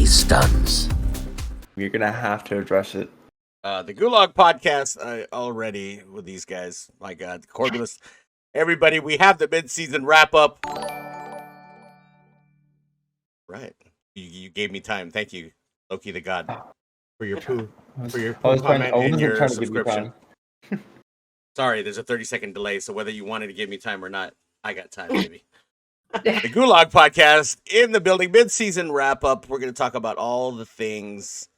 JayStunZ. You're gonna have to address it. The Gulag Podcast already with these guys. My God, Korbulas. Everybody, we have the mid-season wrap-up. Right. You gave me time. Thank you, Loki the God, for your poo comment and your subscription. Sorry, there's a 30-second delay, so whether you wanted to give me time or not, I got time, baby. The Gulag Podcast in the building, mid-season wrap-up. We're going to talk about all the things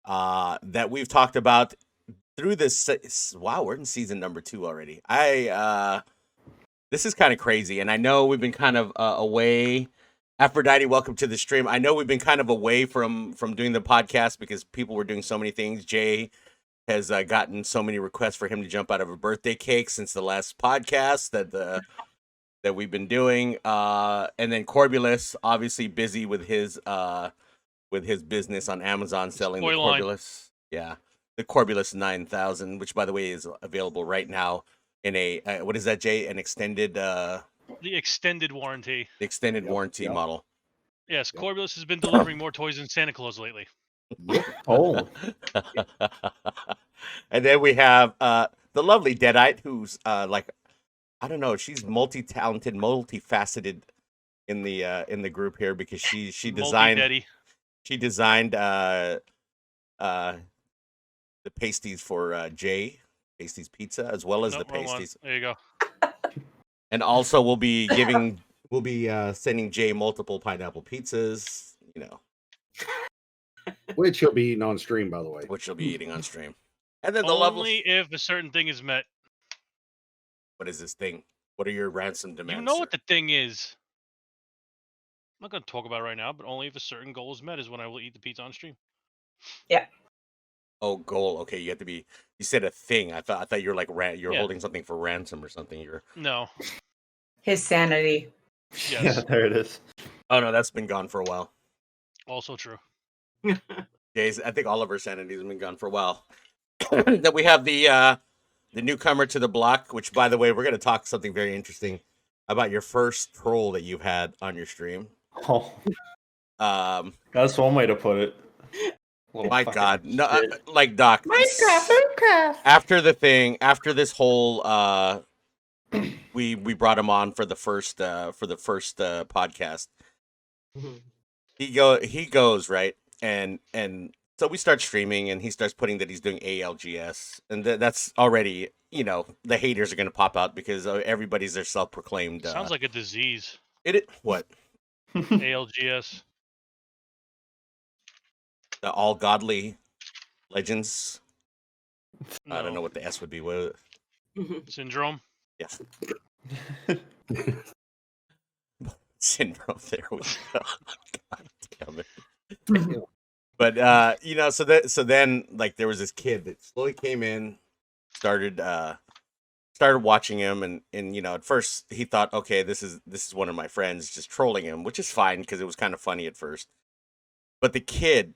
that we've talked about through this. Wow, we're in season number 2 already. This is kind of crazy, and I know we've been kind of away. Aphrodite, welcome to the stream. I know we've been kind of away from doing the podcast because people were doing so many things. Jay has gotten so many requests for him to jump out of a birthday cake since the last podcast that we've been doing. And then Korbulas, obviously busy with his business on Amazon selling the Korbulas. Yeah, the Korbulas 9000, which by the way is available right now in a what is that, Jay? An extended the extended warranty. The extended warranty model. Yes, Korbulas has been delivering more toys than Santa Claus lately. Oh. And then we have the lovely Deadite, who's like, I don't know, she's multi-talented, multifaceted in the group here because she designed the pasties for Jay, Pasties Pizza, as well as the pasties. There you go. And also we'll be sending Jay multiple pineapple pizzas, you know. Which he'll be eating on stream, by the way. Which he'll be eating on stream. And then only if a certain thing is met. What is this thing? What are your ransom demands? You know what the thing is. I'm not going to talk about it right now, but only if a certain goal is met is when I will eat the pizza on stream. Yeah. Oh, goal. Okay, you have to be. You said a thing. I thought you were like you're holding something for ransom or something. No. His sanity. Yes. Yeah, there it is. Oh no, that's been gone for a while. Also true. Jay's, I think all of our sanities have been gone for a while. Then we have the newcomer to the block, which, by the way, we're going to talk something very interesting about your first troll that you've had on your stream. Oh. That's one way to put it. My God, no, like Doc. Minecraft. After this whole, we brought him on for the first podcast. Mm-hmm. He goes right, and so we start streaming, and he starts putting that he's doing ALGS, and that's already, you know, the haters are gonna pop out because everybody's their self-proclaimed. Sounds like a disease. What? ALGS. The all godly legends. No. I don't know what the S would be. What? Syndrome. Yeah. Syndrome. There we go. God damn it. But you know, so then like there was this kid that slowly came in, started watching him, and you know, at first he thought, okay, this is one of my friends just trolling him, which is fine because it was kind of funny at first. But the kid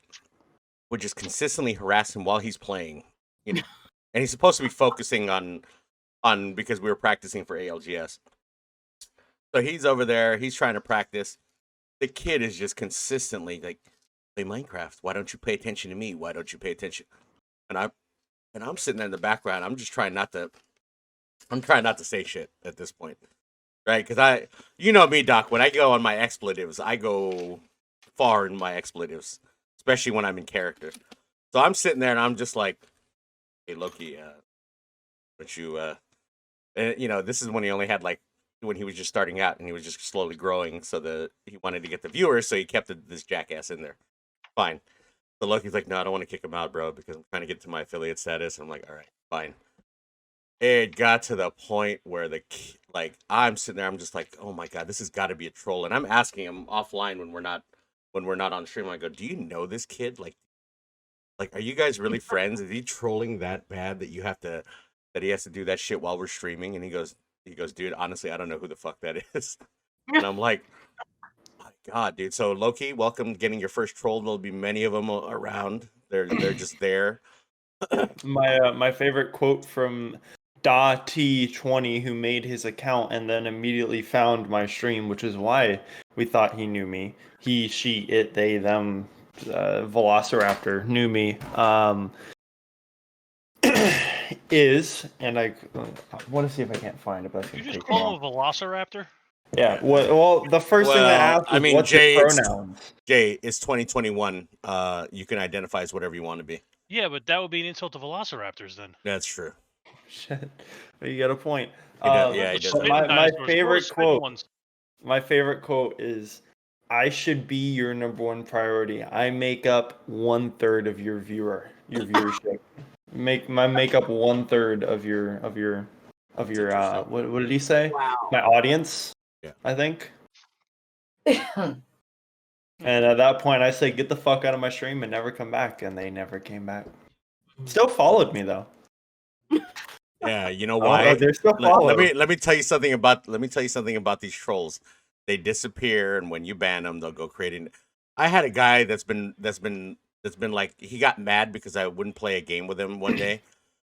would just consistently harass him while he's playing, you know, and he's supposed to be focusing on because we were practicing for ALGS. So he's over there, he's trying to practice. The kid is just consistently like, play Minecraft. Why don't you pay attention to me? Why don't you pay attention? And I'm sitting there in the background. I'm trying not to say shit at this point, right? Because you know me, Doc. When I go on my expletives, I go far in my expletives, especially when I'm in character. So I'm sitting there and I'm just like, hey, Loki, don't you? And you know, this is when he only had like when he was just starting out and he was just slowly growing. So he wanted to get the viewers, so he kept this jackass in there. Fine. So Loki's like, no, I don't want to kick him out, bro, because I'm trying to get to my affiliate status. I'm like, all right, fine. It got to the point where I'm sitting there, I'm just like, oh my God, this has got to be a troll. And I'm asking him offline when we're not on stream. I go, do you know this kid? Like, are you guys really friends? Is he trolling that bad that he has to do that shit while we're streaming? And he goes, dude, honestly, I don't know who the fuck that is. And I'm like, my God, dude. So Loki, welcome getting your first troll. There'll be many of them around. They're just there. My favorite quote from Da-T20, who made his account and then immediately found my stream, which is why we thought he knew me. He, she, it, they, them Velociraptor, new me, is, and I want to see if I can't find it, but I You think just take call it him a velociraptor? Yeah. Well, the first thing that asked was what's Jay, your pronouns? Jay, it's 2021. You can identify as whatever you want to be. Yeah, but that would be an insult to velociraptors then. That's true. Shit, but you got a point. He does but have my Dinosaurs. favorite Spitting quote. ones. My favorite quote is, "I should be your number one priority. I make up 1/3 of your viewership. make up 1/3 of your what did he say? Wow. My audience." Yeah. I think. And at that point, I say, "Get the fuck out of my stream and never come back." And they never came back. Still followed me though. Yeah, you know why? They're still followed. Let me tell you something about these trolls. They disappear, and when you ban them, they'll go creating. I had a guy that's been like, he got mad because I wouldn't play a game with him one day,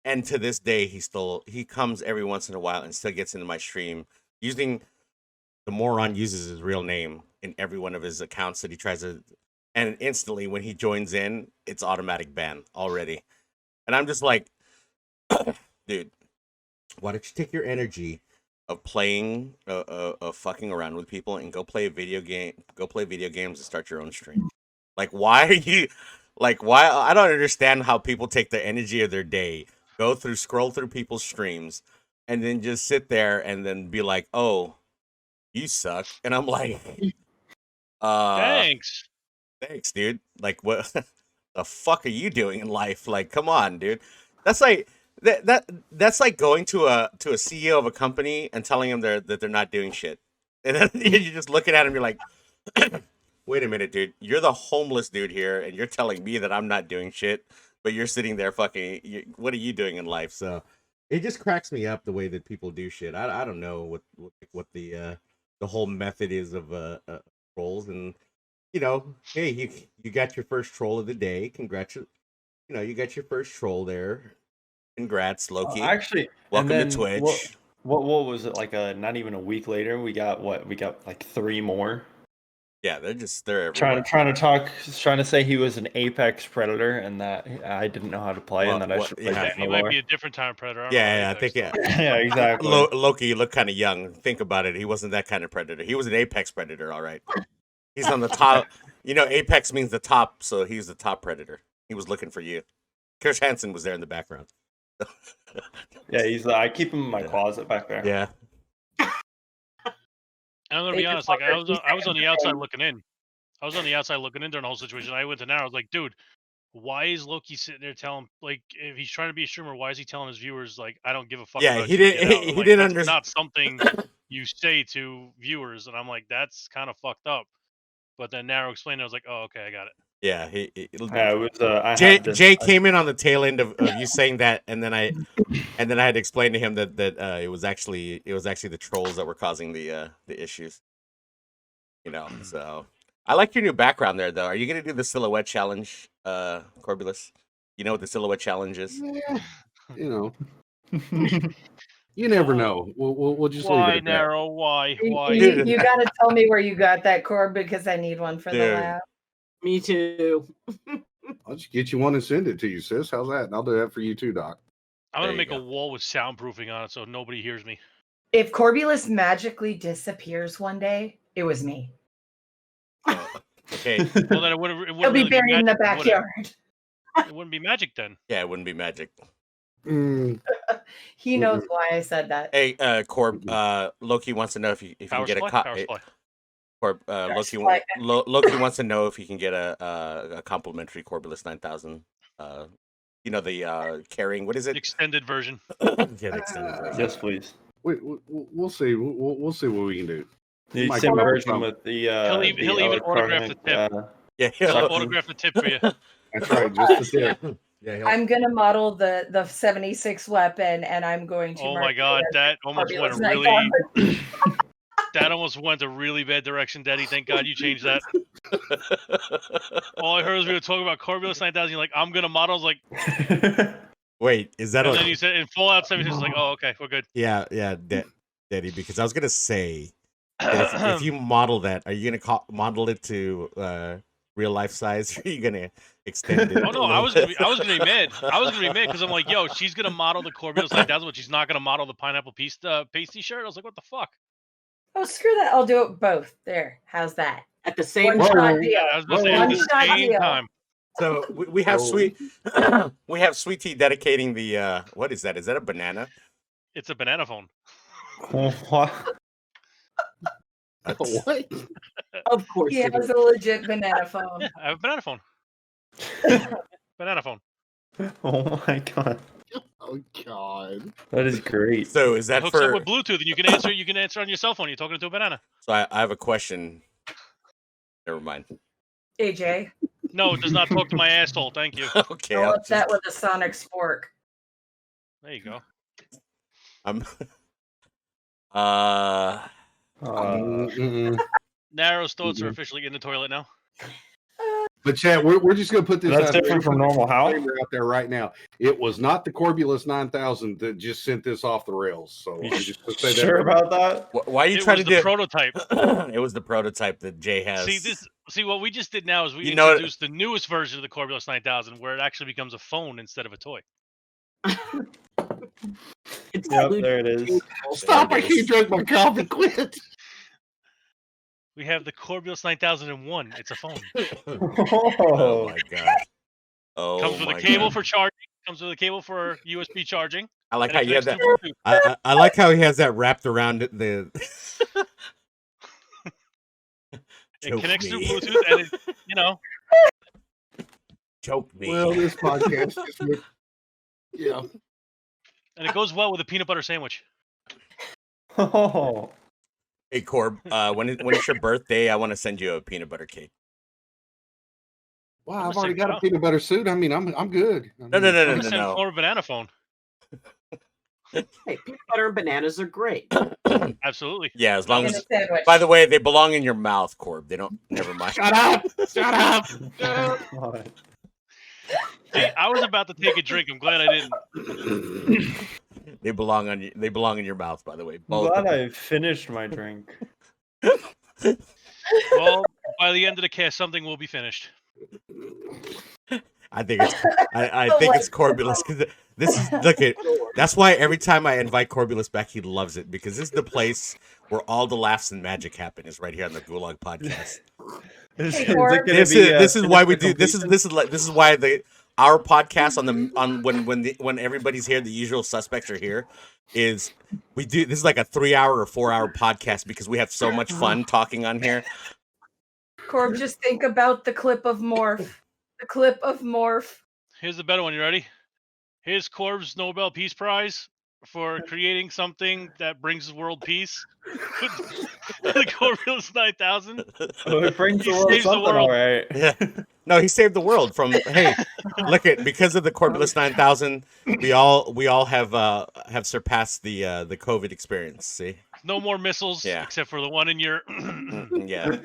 and to this day he comes every once in a while and still gets into my stream using. The moron uses his real name in every one of his accounts that he tries to, and instantly when he joins in, it's automatic ban already. And I'm just like, dude, why don't you take your energy of playing, of fucking around with people and go play a video game, games and start your own stream? Like, why are you, like, why? I don't understand how people take the energy of their day, scroll through people's streams, and then just sit there and then be like, oh, you suck. And I'm like, Thanks, dude. Like, what the fuck are you doing in life? Like, come on, dude. That's like that's like going to a CEO of a company and telling him that they're not doing shit. And then you're just looking at him, you're like, wait a minute, dude. You're the homeless dude here, and you're telling me that I'm not doing shit, but you're sitting there fucking. What are you doing in life? So it just cracks me up the way that people do shit. I don't know what the whole method is of trolls, and you know, hey, you got your first troll of the day. Congratulations, you got your first troll there. Congrats, Loki. Actually, welcome to Twitch. What was it like? Not even a week later, we got like 3 more. Yeah, they're everywhere. trying to say he was an apex predator and that I didn't know how to play and that I should play yeah. He might be a different time predator. I think yeah. Yeah, exactly. Loki, you look kind of young. Think about it. He wasn't that kind of predator. He was an apex predator, all right. He's on the top. Apex means the top, so he's the top predator. He was looking for you. Kirsch Hansen was there in the background. Yeah, I keep him in my closet back there. Yeah. I'm gonna be honest. Like I was on the outside looking in. I was on the outside looking in during the whole situation. I went to Narrow. I was like, dude, why is Loki sitting there telling, like, if he's trying to be a streamer, why is he telling his viewers, like, I don't give a fuck? Yeah, about he you, didn't. get out? He Like, didn't that's understand. not something you say to viewers, and I'm like, that's kind of fucked up. But then Narrow explained it. I was like, oh, okay, I got it. Yeah, it was. Jay came in on the tail end of you saying that, and then I had to explain to him that it was actually the trolls that were causing the issues. So I like your new background there, though. Are you gonna do the silhouette challenge, Korbulas? You know what the silhouette challenge is? Yeah, you never know. We'll just leave it at Narrow? Why? You gotta tell me where you got that, Corb, because I need one for the lab. Me too. I'll just get you one and send it to you, sis. How's that? And I'll do that for you too, Doc. I'm gonna make a wall with soundproofing on it so nobody hears me. If Korbulus magically disappears one day, it was me. Okay. Well, then it wouldn't. He'll be buried in the backyard. It wouldn't be magic then. Yeah, it wouldn't be magic. He knows why I said that. Hey, Corb. Loki wants to know if you can get a copy. Corb, Loki wants to know if you can get a complimentary Korbulas 9000. The carrying. What is it? Extended version. Yeah, the extended version. Yes, please. We'll see. We'll see what we can do. The same version with the. He'll even autograph the tip. He'll autograph the tip for you. That's right. Just the tip. Yeah, I'm gonna model the 76 weapon, and I'm going to. Oh my god, that almost went that almost went a really bad direction, Daddy. Thank God you changed that. All I heard was we were talking about Korbulas 9000. You're like, I'm gonna model. I was like, wait, is that? And then you said in Fallout 76, like, oh, okay, we're good. Yeah, Daddy. Because I was gonna say, if you model that, are you gonna model it to real life size? Or are you gonna extend it? Oh no, I was gonna be mad. I was gonna be mad because I'm like, yo, she's gonna model the Korbulas 9000, but she's not gonna model the pineapple pasty shirt. I was like, what the fuck? Oh, screw that. I'll do it both. There. How's that? At the same One time. shot deal. I was gonna say at the One-shot same deal. time. So we have we have Sweet Tea dedicating the what is that? Is that a banana? It's a banana phone. What? What? Of course. He it has is. a legit banana phone. Yeah, I have a banana phone. Banana phone. Oh my god, Oh God. that is great. So is that It hooks up for? with Bluetooth, and you can answer. You can answer on your cell phone. You're talking to a banana. So I have a question. Never mind. AJ. No, it does not talk to my asshole. Thank you. Okay. Go I'll up that with a sonic spork. There you go. I'm. Narrow's thoughts are officially in the toilet now. But Chad, we're just gonna put this That's out there. different from normal how? Disclaimer out there right now. It was not the Korbulas 9000 that just sent this off the rails. So You I'm just gonna say sure that. about that? Why are you It trying was to the do? prototype. It was the prototype that Jay has. See what we just did now is we You know- introduced the newest version of the Korbulas 9000, where it actually becomes a phone instead of a toy. It's Yep, blue- there it is. Stop! I can't drink my coffee. Quit. We have the Korbulas 9001. It's a phone. Oh Oh, my god. Oh Comes with my a cable God. for charging. Comes with a cable for USB charging. I like and how it you have that. connects to Bluetooth. I like how he has that wrapped around the. It Choke connects through me. Bluetooth, and it, you know, Choke me. Well, this podcast just went. Yeah. and it goes well with a peanut butter sandwich. oh. Hey Corb, when it's your birthday, I want to send you a peanut butter cake. Wow, I'm I've gonna already say got a no. peanut butter suit. I mean, I'm good. I No, mean, no, I'm no, gonna send no. Corb a banana phone. Hey, peanut butter and bananas are great. Absolutely. Yeah, as long In a as. sandwich. By the way, they belong in your mouth, Corb. They don't. Never mind. Shut up! Shut up! God. See, I was about to take a drink. I'm glad I didn't. They belong on you. They belong in your mouth. By the way, I'm both. glad of them. I finished my drink. Well, by the end of the cast, something will be finished. I think it's. I think it's Korbulas because this is look at. That's why every time I invite Korbulas back, he loves it because this is the place where all the laughs and magic happen. Is right here on the Gulag Podcast. Is Hey, it Corb. gonna This be, is this is why we finished do for this is why our podcast when everybody's here, the usual suspects are here, is we do this is like a 3-hour or 4-hour podcast because we have so much fun talking on here. Corb, just think about the clip of Morph. The clip of Morph. Here's the better one. You ready? Here's Corb's Nobel Peace Prize for creating something that brings world peace. The Korbulas 9000. Oh, it brings He the world saves the something, world. all right. Yeah. No, he saved the world from hey, look at because of the Korbulas 9000, we all have surpassed the COVID experience. See? No more missiles, Yeah. except for the one in your. Yeah.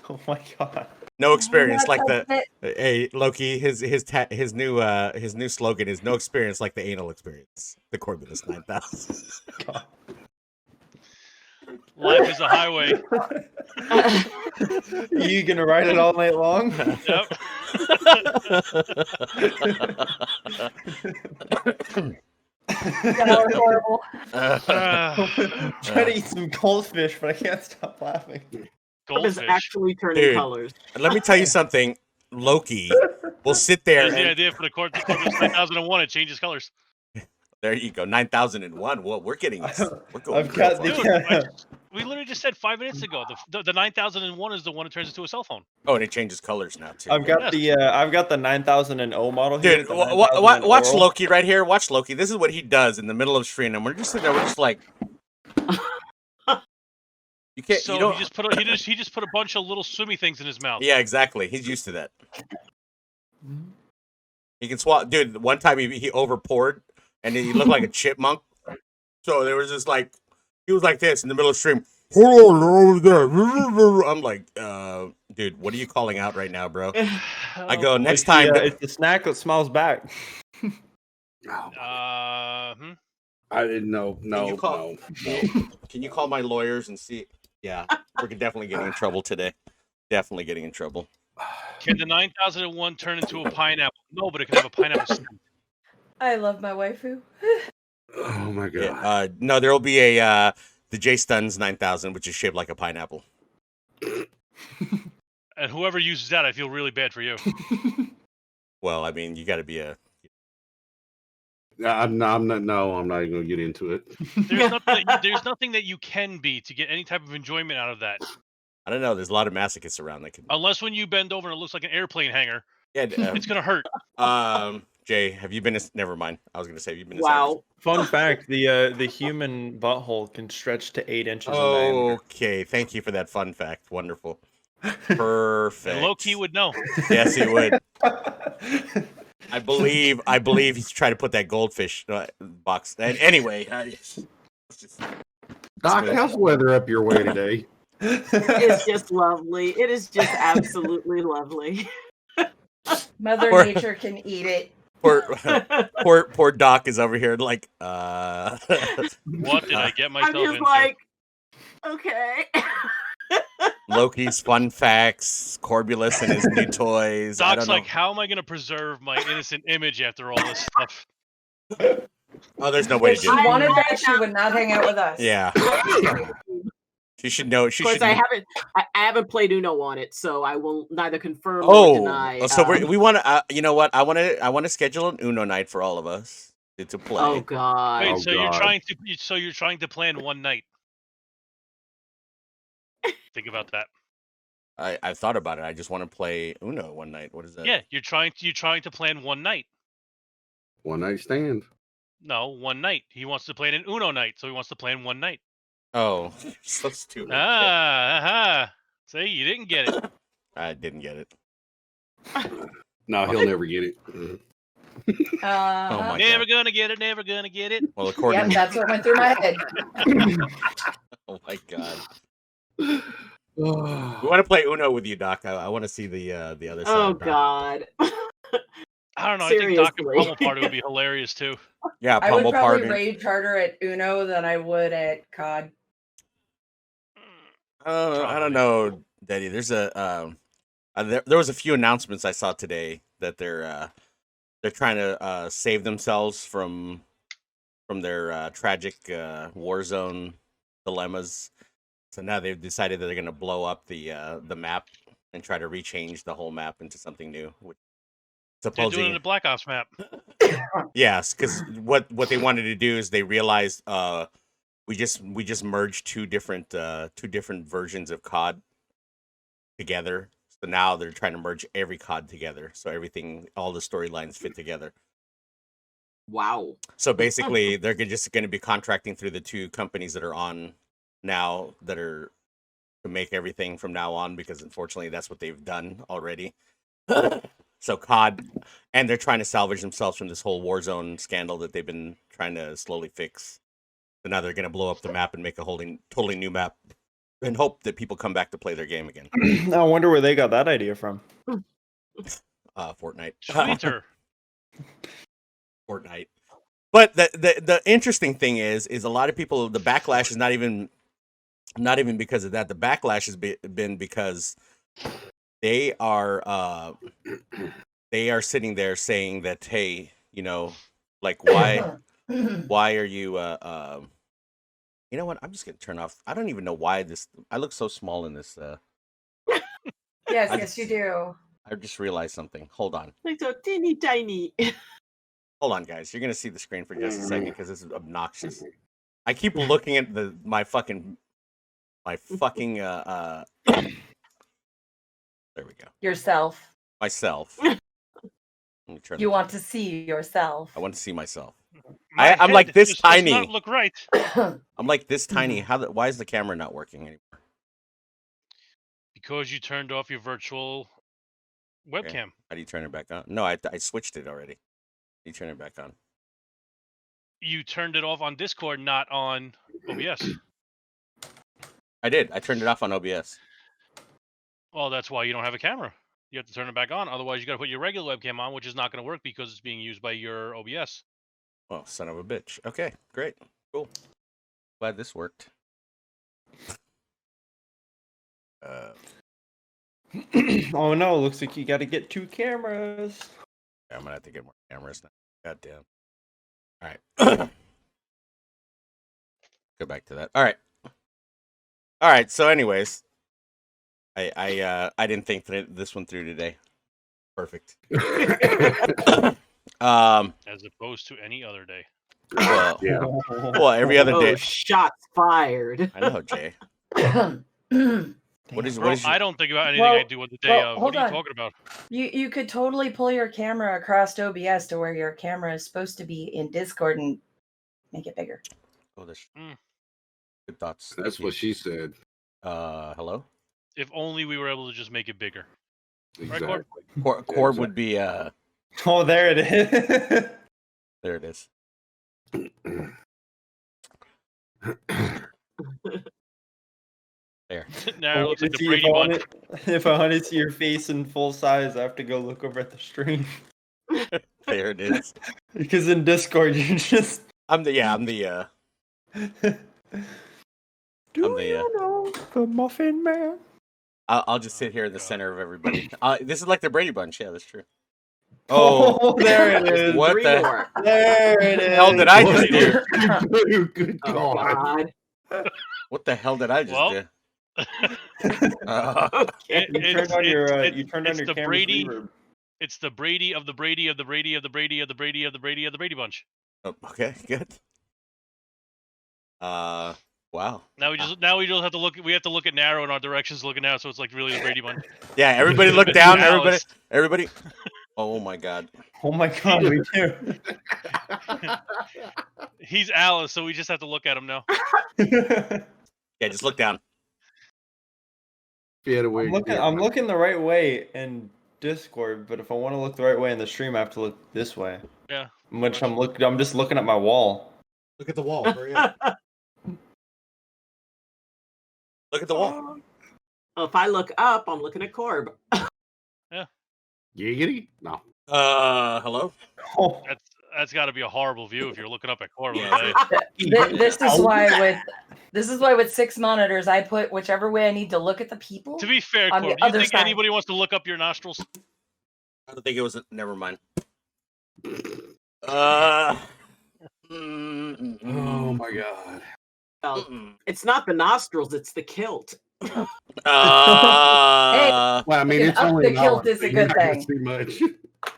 Oh my god. No experience like the That's hey Loki, his new slogan is no experience like the anal experience. The Korbulas 9000. Life is a highway. You gonna ride it all night long? Yep. That was horrible. Try to eat some goldfish, but I can't stop laughing. It is Goldfish. actually turning Dude. colors. Let me tell you something. Loki will sit there There's the and idea for the Korbulas 9001. It changes colors. there you go. 9001. Well, we're going I've real got far. the- Dude, we literally just said 5 minutes ago. The 9001 is the one that turns into a cell phone. Oh, and it changes colors now too. I've got the 9000 model here. Dude, the watch 9000 Loki right here. Watch Loki. This is what he does in the middle of stream, and we're just sitting there. We're just like, you can't. So you don't. he just put a bunch of little swimmy things in his mouth. Yeah, exactly. He's used to that. He can swallow. Dude, one time he over poured, and he looked like a chipmunk. So there was just like he was like this in the middle of stream. Hold on over there. I'm like, dude, what are you calling out right now, bro? I go next time. It's the snack that smells back. I didn't know. No. Can you call my lawyers and see? Yeah, we're definitely getting in trouble today. Definitely getting in trouble. Can the 9001 turn into a pineapple? No, but it can have a pineapple stem. I love my waifu. Oh my god. Yeah, no, there will be a the JayStunZ 9000, which is shaped like a pineapple. And whoever uses that, I feel really bad for you. Well, I mean, you got to be a. I'm not even gonna get into it. There's nothing that you can be to get any type of enjoyment out of that. I don't know. There's a lot of masochists around that can. Unless when you bend over and it looks like an airplane hangar, Yeah, it's gonna hurt. Jay, have you been? Never mind. I was gonna say, have you been? Wow. Fun fact: the human butthole can stretch to 8 inches in diameter. Okay, thank you for that fun fact. Wonderful. Perfect. And Loki would know. Yes, he would. I believe he's trying to put that goldfish box. And anyway, Doc, how's the weather up your way today? It's just lovely. It is just absolutely lovely. Mother Nature can eat it. Poor Doc is over here like, What did I get I'm myself just into? like, okay. Loki's fun facts, Korbulas and his new toys. I Doc's don't know. like, how am I going to preserve my innocent image after all this stuff? Oh, there's no way If to she do it. wanted that, she would not hang out with us. Yeah. She should know. She Of course, should. I haven't played Uno on it, so I will neither confirm or Oh, deny. so we want to. You know what? I want to schedule an Uno night for all of us to play. Oh god. Wait, Oh, so God. you're trying to plan one night? Think about that. I've thought about it. I just want to play Uno one night. What is that? Yeah, you're trying to plan one night. One night stand. No, one night. He wants to plan an Uno night, so he wants to plan one night. Oh, so stupid. See, you didn't get it. I didn't get it. No, he'll never get it. Oh my Never God. gonna get it. Never gonna get it. Well, Yeah, according. that's what went through my head. Oh my God. We want to play Uno with you, Doc. I want to see the other side. Oh of Doc. god. I don't know. I think Doc and Seriously. Pummel Party would be hilarious too. Yeah, I would Pummel probably Party. rage harder at Uno than I would at COD. I don't know, Daddy. There's there was a few announcements I saw today that they're trying to save themselves from their tragic Warzone dilemmas. So now they've decided that they're going to blow up the map and try to rechange the whole map into something new. Which They're doing it supposedly, in the Black Ops map. yes, because what they wanted to do is they realized we just merged two different versions of COD together. So now they're trying to merge every COD together, so all the storylines fit together. Wow. So basically, they're just going to be contracting through the two companies that are on now that are to make everything from now on, because unfortunately that's what they've done already. So COD, and they're trying to salvage themselves from this whole Warzone scandal that they've been trying to slowly fix. So now they're going to blow up the map and make a totally new map and hope that people come back to play their game again. I wonder where they got that idea from. Fortnite. Twitter. Fortnite. But the interesting thing is a lot of people, the backlash is not even because of that. The backlash has been because they are sitting there saying that, hey, like why are you you know what? I'm just gonna turn off. I don't even know why I look so small in this. Yes, you do. I just realized something. Hold on. Like so teeny tiny. Hold on, guys. You're gonna see the screen for just a second because this is obnoxious. I keep looking at my fucking there we go. Yourself. Myself. Let me turn You it- want to see yourself. I want to see myself. My I'm like head this just does tiny. not look right. I'm like this tiny. Why is the camera not working anymore? Because you turned off your virtual webcam. How do you turn it back on? No, I switched it already. You turn it back on. You turned it off on Discord, not on OBS. I did. I turned it off on OBS. Well, that's why you don't have a camera. You have to turn it back on. Otherwise, you got to put your regular webcam on, which is not going to work because it's being used by your OBS. Oh, son of a bitch. Okay, great. Cool. Glad this worked. Oh no! Looks like you got to get 2 cameras. Yeah, I'm gonna have to get more cameras now. Goddamn. All right. Go back to that. All right. So, anyways, I didn't think this one through today. Perfect. As opposed to any other day. Well, Yeah. well, every other day. Shots fired. I know, Jay. What is Bro, your... I don't think about anything Well- I do on the day well, of. hold What are you on. talking about? You could totally pull your camera across OBS to where your camera is supposed to be in Discord and make it bigger. Oh, that's Mm. good thoughts. That's what she said. Hello? If only we were able to just make it bigger. Exactly. Corb? Corb would be Oh, there it is. there it is. There. Now it looks like the See, Brady Bunch. if I want to see your face in full size, I have to go look over at the stream. There it is. Because in Discord, you're just. I'm the Do I'm the, you know the Muffin Man? I'll just sit here in the center of everybody. This is like the Brady Bunch. Yeah, that's true. Oh, there it is. What 3 the more. There it is. hell did I just do? Good Oh, God. God. What the hell did I just Well, do? Okay. You turned on your the camera's Brady. reverb. It's the Brady of the Brady of the Brady of the Brady of the Brady of the Brady of the Brady Bunch. Oh, okay, good. Wow. Now we just have to look. We have to look at narrow in our directions looking out, so it's like really the Brady Bunch. Yeah, everybody look down. Alice. Everybody. Oh my God. Oh my god, we do. He's Alice, so we just have to look at him now. Yeah, just look down. Get away. I'm looking the right way in Discord, but if I want to look the right way in the stream, I have to look this way. Yeah. Which I'm just looking at my wall. Look at the wall. Hurry up. Look at the wall. Well, if I look up, I'm looking at Corb. Giggity? No. Hello? Oh, That's got to be a horrible view if you're looking up at Corb. Yeah. This is why with 6 monitors I put whichever way I need to look at the people. To be fair, On the Corb, do you other think side. anybody wants to look up your nostrils? I don't think it was. Never mind. Oh my God. Well, it's not the nostrils, it's the kilt. Well, I mean, Looking it's up only the an kilt hour, is so a you're good not gonna thing. see much.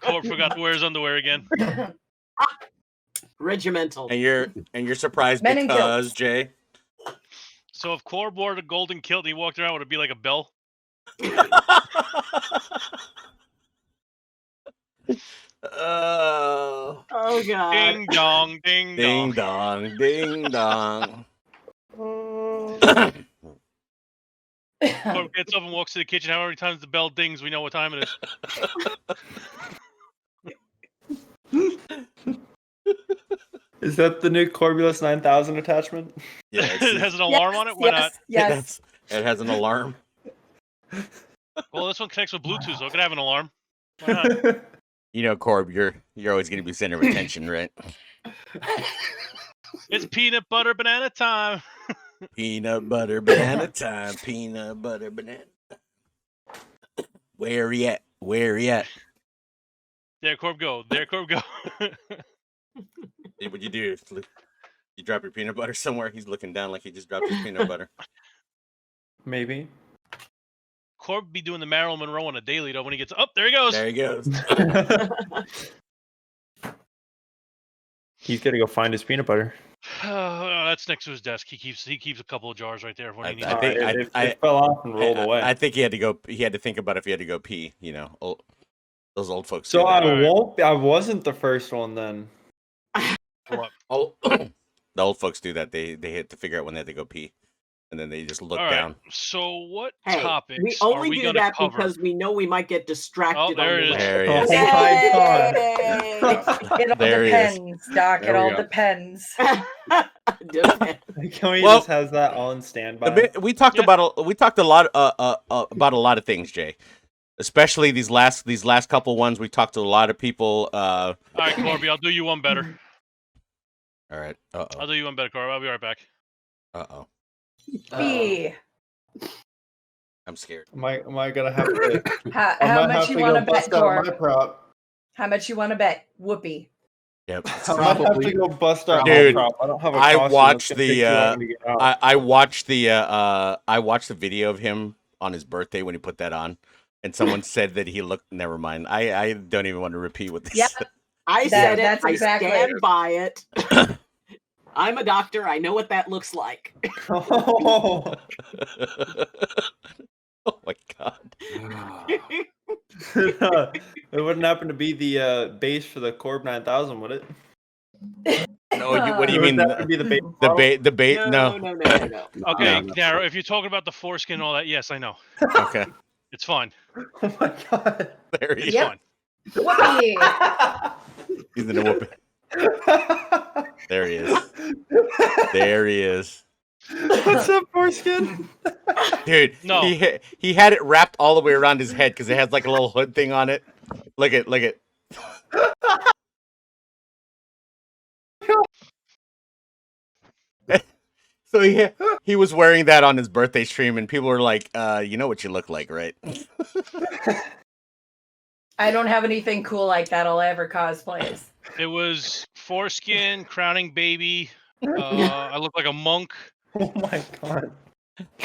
Corb forgot to wear his underwear again. Regimental. and you're surprised Men in because kilts. Jay. So if Corb wore the golden kilt and he walked around, would it be like a bell? Oh, God. Ding dong, ding Ding dong. dong, ding dong. Corb gets up and walks to the kitchen. How many times the bell dings, we know what time it is. is that the new Korbulas 9000 attachment? Yeah, It has an alarm on it? Why not? Yes. It has an alarm. Well, this one connects with Bluetooth, so it could have an alarm. Why not? You know, Corb, you're always going to be center of attention, right? It's peanut butter banana time. Peanut butter banana time. Peanut butter banana. Where he at? Where he at? There, Corb, go. There, Corb, go. Hey, what'd you do? You drop your peanut butter somewhere? He's looking down like he just dropped his peanut butter. Maybe. Corb be doing the Marilyn Monroe on a daily, though, when he gets up. There he goes. There he goes. He's gonna go find his peanut butter. That's next to his desk. He keeps a couple of jars right there when he needs I it. think it fell off and rolled away. I think he had to go. He had to think about if he had to go pee. You know, those old folks. So do that. I wasn't the first one then. What? Oh, the old folks do that. They had to figure out when they had to go pee, and then they just look All right. down. So what Hey, topics we are only we do gonna that cover? because we know we might get distracted there on it the is. way. There he Oh is. my god. It all There he is. depends, Doc. There It we all go. depends. Can we Well, just have that on standby? We talked Yeah. about a lot about a lot of things, Jay. Especially these last couple ones. We talked to a lot of people. All right, Corby, I'll do you one better. All right. I'll do you one better, Corby. I'll be right back. Uh-oh. B. I'm scared. Am I gonna have to? How I might much have you to want to go bet, bust out Corb? my prop. How much you want to bet? Whoopee. Yep. I might have to Probably. go bust out Dude, my prop. I don't have a I costume. watched It's gonna take the, too long to get out. I watched the video of him on his birthday when he put that on, and someone said that he looked. Never mind. I don't even want to repeat what they Yep. said. I said it. That's I exactly stand by it. I'm a doctor. I know what that looks like. Oh, Oh my god. it wouldn't happen to be the base for the Korb 9000, would it? No, what do you It mean? would have to be the base. The model? bait? No. Okay, No. Darrow, if you're talking about the foreskin and all that, yes, I know. Okay. It's fine. Oh my god. There he is. It's Yep. fine. Whoopee. He's in the whooping. There he is. There he is. What's up, foreskin? Dude, No. he had it wrapped all the way around his head because it has like a little hood thing on it. Look at. So he was wearing that on his birthday stream, and people were like, "You know what you look like, right?" I don't have anything cool like that. I'll ever cosplay. It was foreskin, crowning baby. I look like a monk. Oh my god.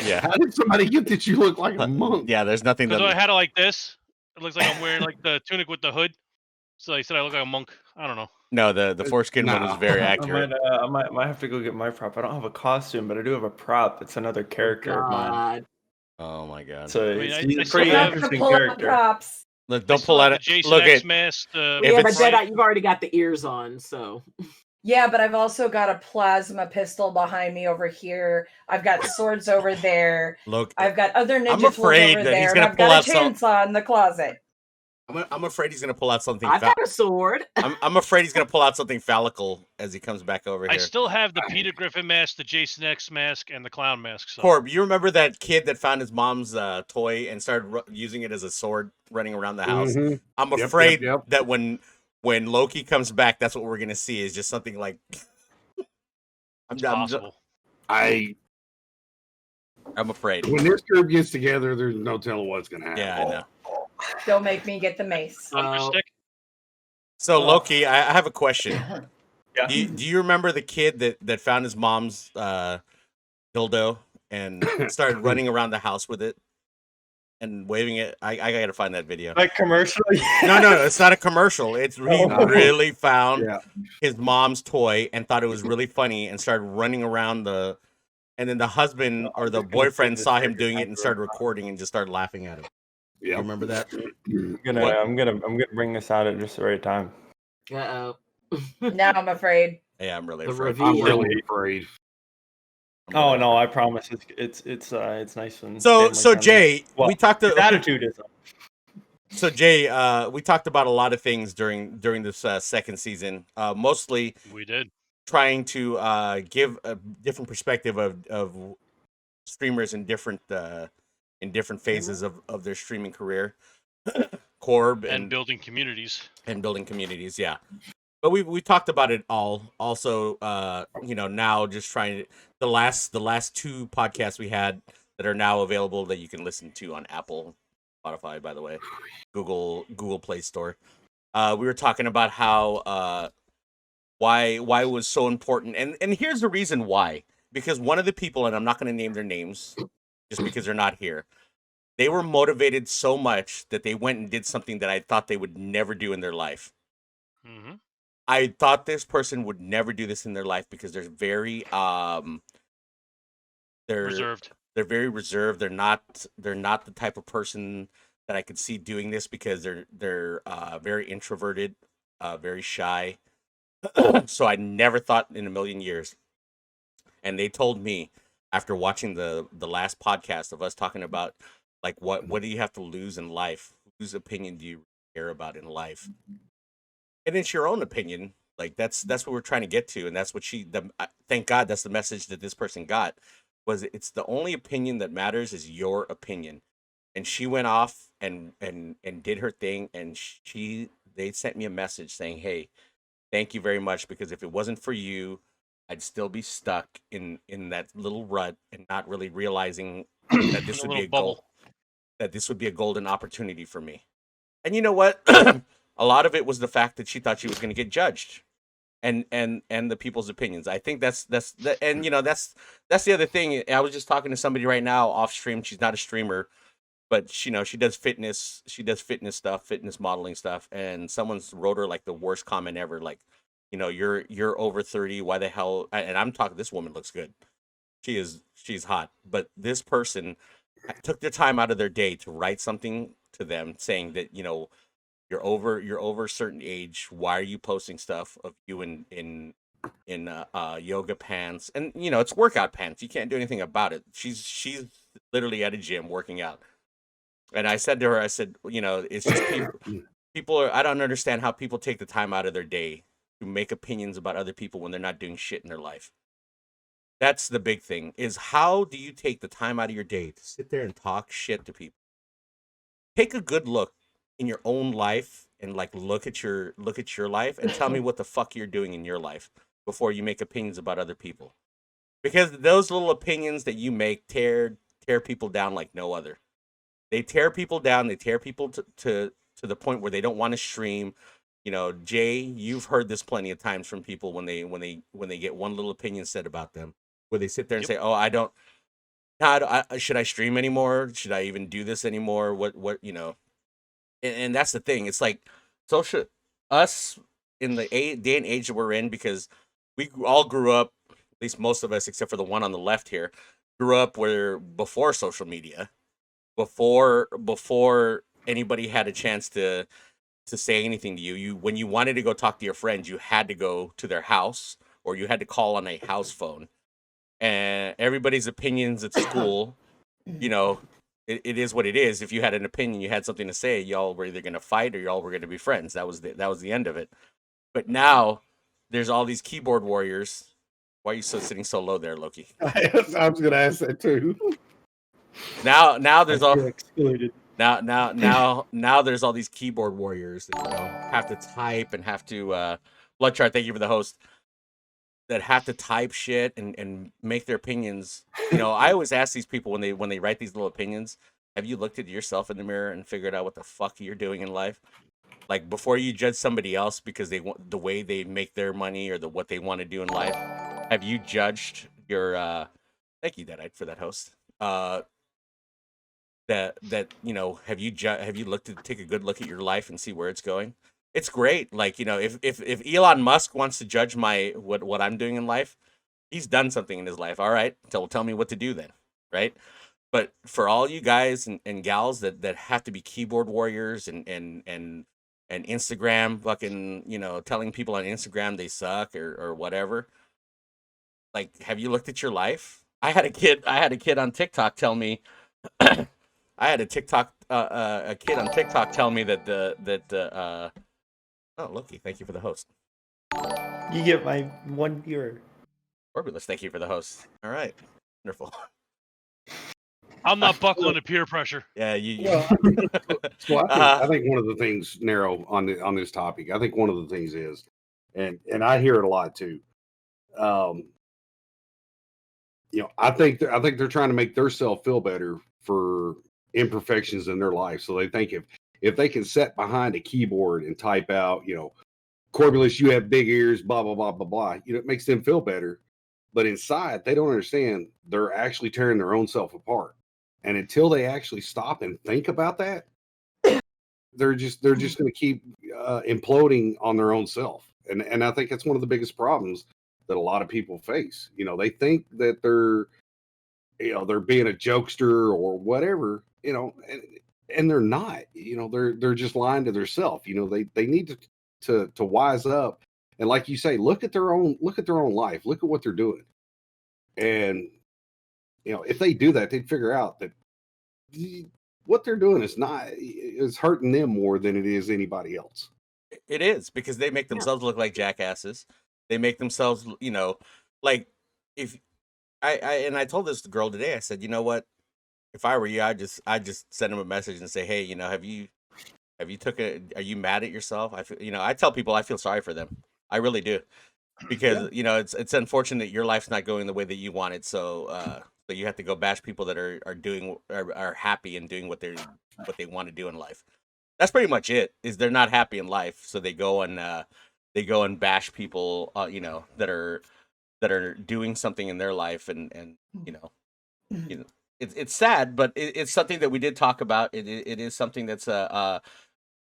Yeah, How did somebody get that you look like a monk? yeah. There's nothing Because I that. had it like this. It looks like I'm wearing like the tunic with the hood. So they said I look like a monk. I don't know. No, the foreskin one was No. very I accurate. might have to go get my prop. I don't have a costume, but I do have a prop. It's another character of mine. God. Oh my god! So mean, it's, I he's a still pretty have to interesting pull out character. props. Look, I don't still pull have out the it. Jason Look X at. mask. If Yeah, but it's- Deadite, you've already got the ears on, so. Yeah, but I've also got a plasma pistol behind me over here. I've got swords over there. Look, I've got other ninja I'm tools afraid over that he's there. And gonna I've pull got a out some- chainsaw in the closet. I'm afraid he's gonna pull out something. I've got a sword. I'm afraid he's gonna pull out something phallical as he comes back over I here. still have the Peter Griffin mask, the Jason X mask, and the clown mask. So. Corb, you remember that kid that found his mom's toy and started using it as a sword running around the house? Mhm. I'm Yep, afraid yep. that when Loki comes back, that's what we're gonna see is just something like. It's possible. I'm afraid. When this group gets together, there's no telling what's going to happen. Yeah, I know. Don't make me get the mace. Thunderstick? So Loki, I have a question. Yeah. Do you remember the kid that found his mom's dildo and started running around the house with it and waving it? I gotta find that video. Like commercial? No, it's not a commercial. It's he really found Yeah. his mom's toy and thought it was really funny and started running around and then the husband or the boyfriend saw him doing it and started recording and just started laughing at him. You Yeah. remember that? I'm gonna bring this out at just the right time. Uh-oh. Now I'm afraid. Yeah, I'm really The afraid. reveal. I'm really afraid. I'm Oh really no, afraid. I promise it's nice and So family friendly. Jay, Well, we talked his to attitude is up. So Jay, we talked about a lot of things during this second season. Mostly We did. trying to give a different perspective of streamers in different phases of their streaming career. Korb And building communities. and building communities, yeah. But we talked about it all. Also, now just trying to the last two podcasts we had that are now available that you can listen to on Apple, Spotify, by the way, Google Play Store. We were talking about how why it was so important, and here's the reason why. Because one of the people, and I'm not going to name their names, just because they're not here. They were motivated so much that they went and did something that I thought they would never do in their life. Mm-hmm. I thought this person would never do this in their life because they're very Reserved. They're very reserved. They're not the type of person that I could see doing this because they're very introverted, very shy. So I never thought in a million years. And they told me after watching the last podcast of us talking about like what do you have to lose in life? Whose opinion do you care about in life? And it's your own opinion. Like that's what we're trying to get to, and that's what thank God that's the message that this person got. Was it's the only opinion that matters is your opinion. And she went off and did her thing, and they sent me a message saying, "Hey, thank you very much, because if it wasn't for you, I'd still be stuck in that little rut and not really realizing that this A would be little a goal. bubble. that this would be a golden opportunity for me. And you know what? A lot of it was the fact that she thought she was going to get judged, and the people's opinions. I think that's and that's the other thing. I was just talking to somebody right now off stream. She's not a streamer, but she does fitness. She does fitness stuff, fitness modeling stuff. And someone's wrote her like the worst comment ever. Like, you're over 30. Why the hell? And I'm talking. This woman looks good. She's hot. But this person took the time out of their day to write something to them saying that you're over a certain age. Why are you posting stuff of you in yoga pants? And it's workout pants. You can't do anything about it. She's literally at a gym working out. And I said to her, it's just people are. I don't understand how people take the time out of their day to make opinions about other people when they're not doing shit in their life. That's the big thing. Is how do you take the time out of your day to sit there and talk shit to people? Take a good look in your own life and look at your life and tell me what the fuck you're doing in your life before you make opinions about other people. Because those little opinions that you make tear people down like no other. They tear people down. They tear people to the point where they don't want to stream. Jay, you've heard this plenty of times from people when they get one little opinion said about them, where they sit there and say, "Oh, should I stream anymore? Should I even do this anymore? What And that's the thing. It's like social us in the day and age that we're in, because we all grew up, at least most of us, except for the one on the left here, grew up where before social media, before anybody had a chance to say anything to you. When you wanted to go talk to your friends, you had to go to their house or you had to call on a house phone. And everybody's opinions at school, it is what it is. If you had an opinion, you had something to say, y'all were either going to fight or y'all were going to be friends. That was the end of it. But now there's all these keyboard warriors. Why are you sitting so low there, Loki? I was going to ask that too. Now there's all excluded. Now there's all these keyboard warriors that have to type and have to Bloodchart, thank you for the host, that have to type shit and make their opinions. I always ask these people when they write these little opinions, have you looked at yourself in the mirror and figured out what the fuck you're doing in life? Like, before you judge somebody else because they want the way they make their money or what they want to do in life, have you judged your thank you, Deadite, for that host. Have you looked to take a good look at your life and see where it's going? It's great. Like, if Elon Musk wants to judge what I'm doing in life, he's done something in his life. All right, tell me what to do then, right? But for all you guys and gals that have to be keyboard warriors and Instagram fucking, telling people on Instagram they suck or whatever, like, have you looked at your life? I had a kid on TikTok tell me I had a kid on TikTok tell me that oh, Loki, thank you for the host. You get my one viewer. Korbulas, thank you for the host. All right, wonderful. I'm not buckling to peer pressure. Yeah, you. So I think one of the things, Narrow, on this topic, I think one of the things is, and I hear it a lot too. I think they're trying to make themselves feel better for imperfections in their life. So they think if they can sit behind a keyboard and type out, Korbulas, you have big ears, blah, blah, blah, blah, blah, it makes them feel better. But inside, they don't understand they're actually tearing their own self apart. And until they actually stop and think about that, they're just going to keep imploding on their own self. And I think that's one of the biggest problems that a lot of people face. They think that they're being a jokester or whatever, and they're not. They're just lying to themselves. They need to wise up, and like you say, look at their own life, look at what they're doing, and if they do that, they'd figure out that what they're doing is hurting them more than it is anybody else. It is, because they make themselves look like jackasses. They make themselves, like, if I told this girl today, I said, you know what? If I were you, I'd just send them a message and say, hey, are you mad at yourself? I tell people I feel sorry for them. I really do, because it's unfortunate your life's not going the way that you want it. So So you have to go bash people that are happy and doing what they want to do in life. That's pretty much it. Is they're not happy in life, so they go and bash people, that are doing something in their life, and you know, it's sad, but it's something that we did talk about. It is something that's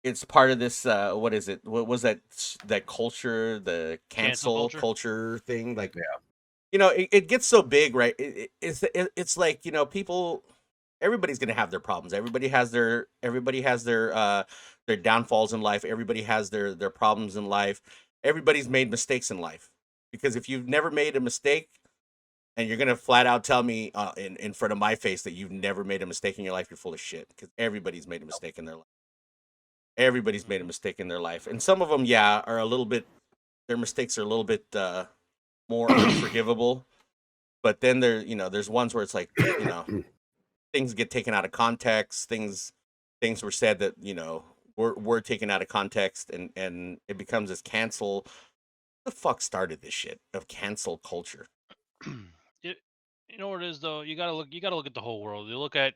it's part of this. What is it? What was that culture? The cancel culture thing, like. Yeah. It gets so big, right? It's like, people, everybody's gonna have their problems. Everybody has their downfalls in life. Everybody has their problems in life. Everybody's made mistakes in life. Because if you've never made a mistake, and you're gonna flat out tell me in front of my face that you've never made a mistake in your life, you're full of shit. Because everybody's made a mistake in their life. Everybody's made a mistake in their life, and some of them, are a little bit. Their mistakes are a little bit. More unforgivable, but then there's ones where it's like, things get taken out of context, things were said that were taken out of context, and it becomes this cancel. Who the fuck started this shit of cancel culture? You know what it is, though. You gotta look at the whole world. You look at,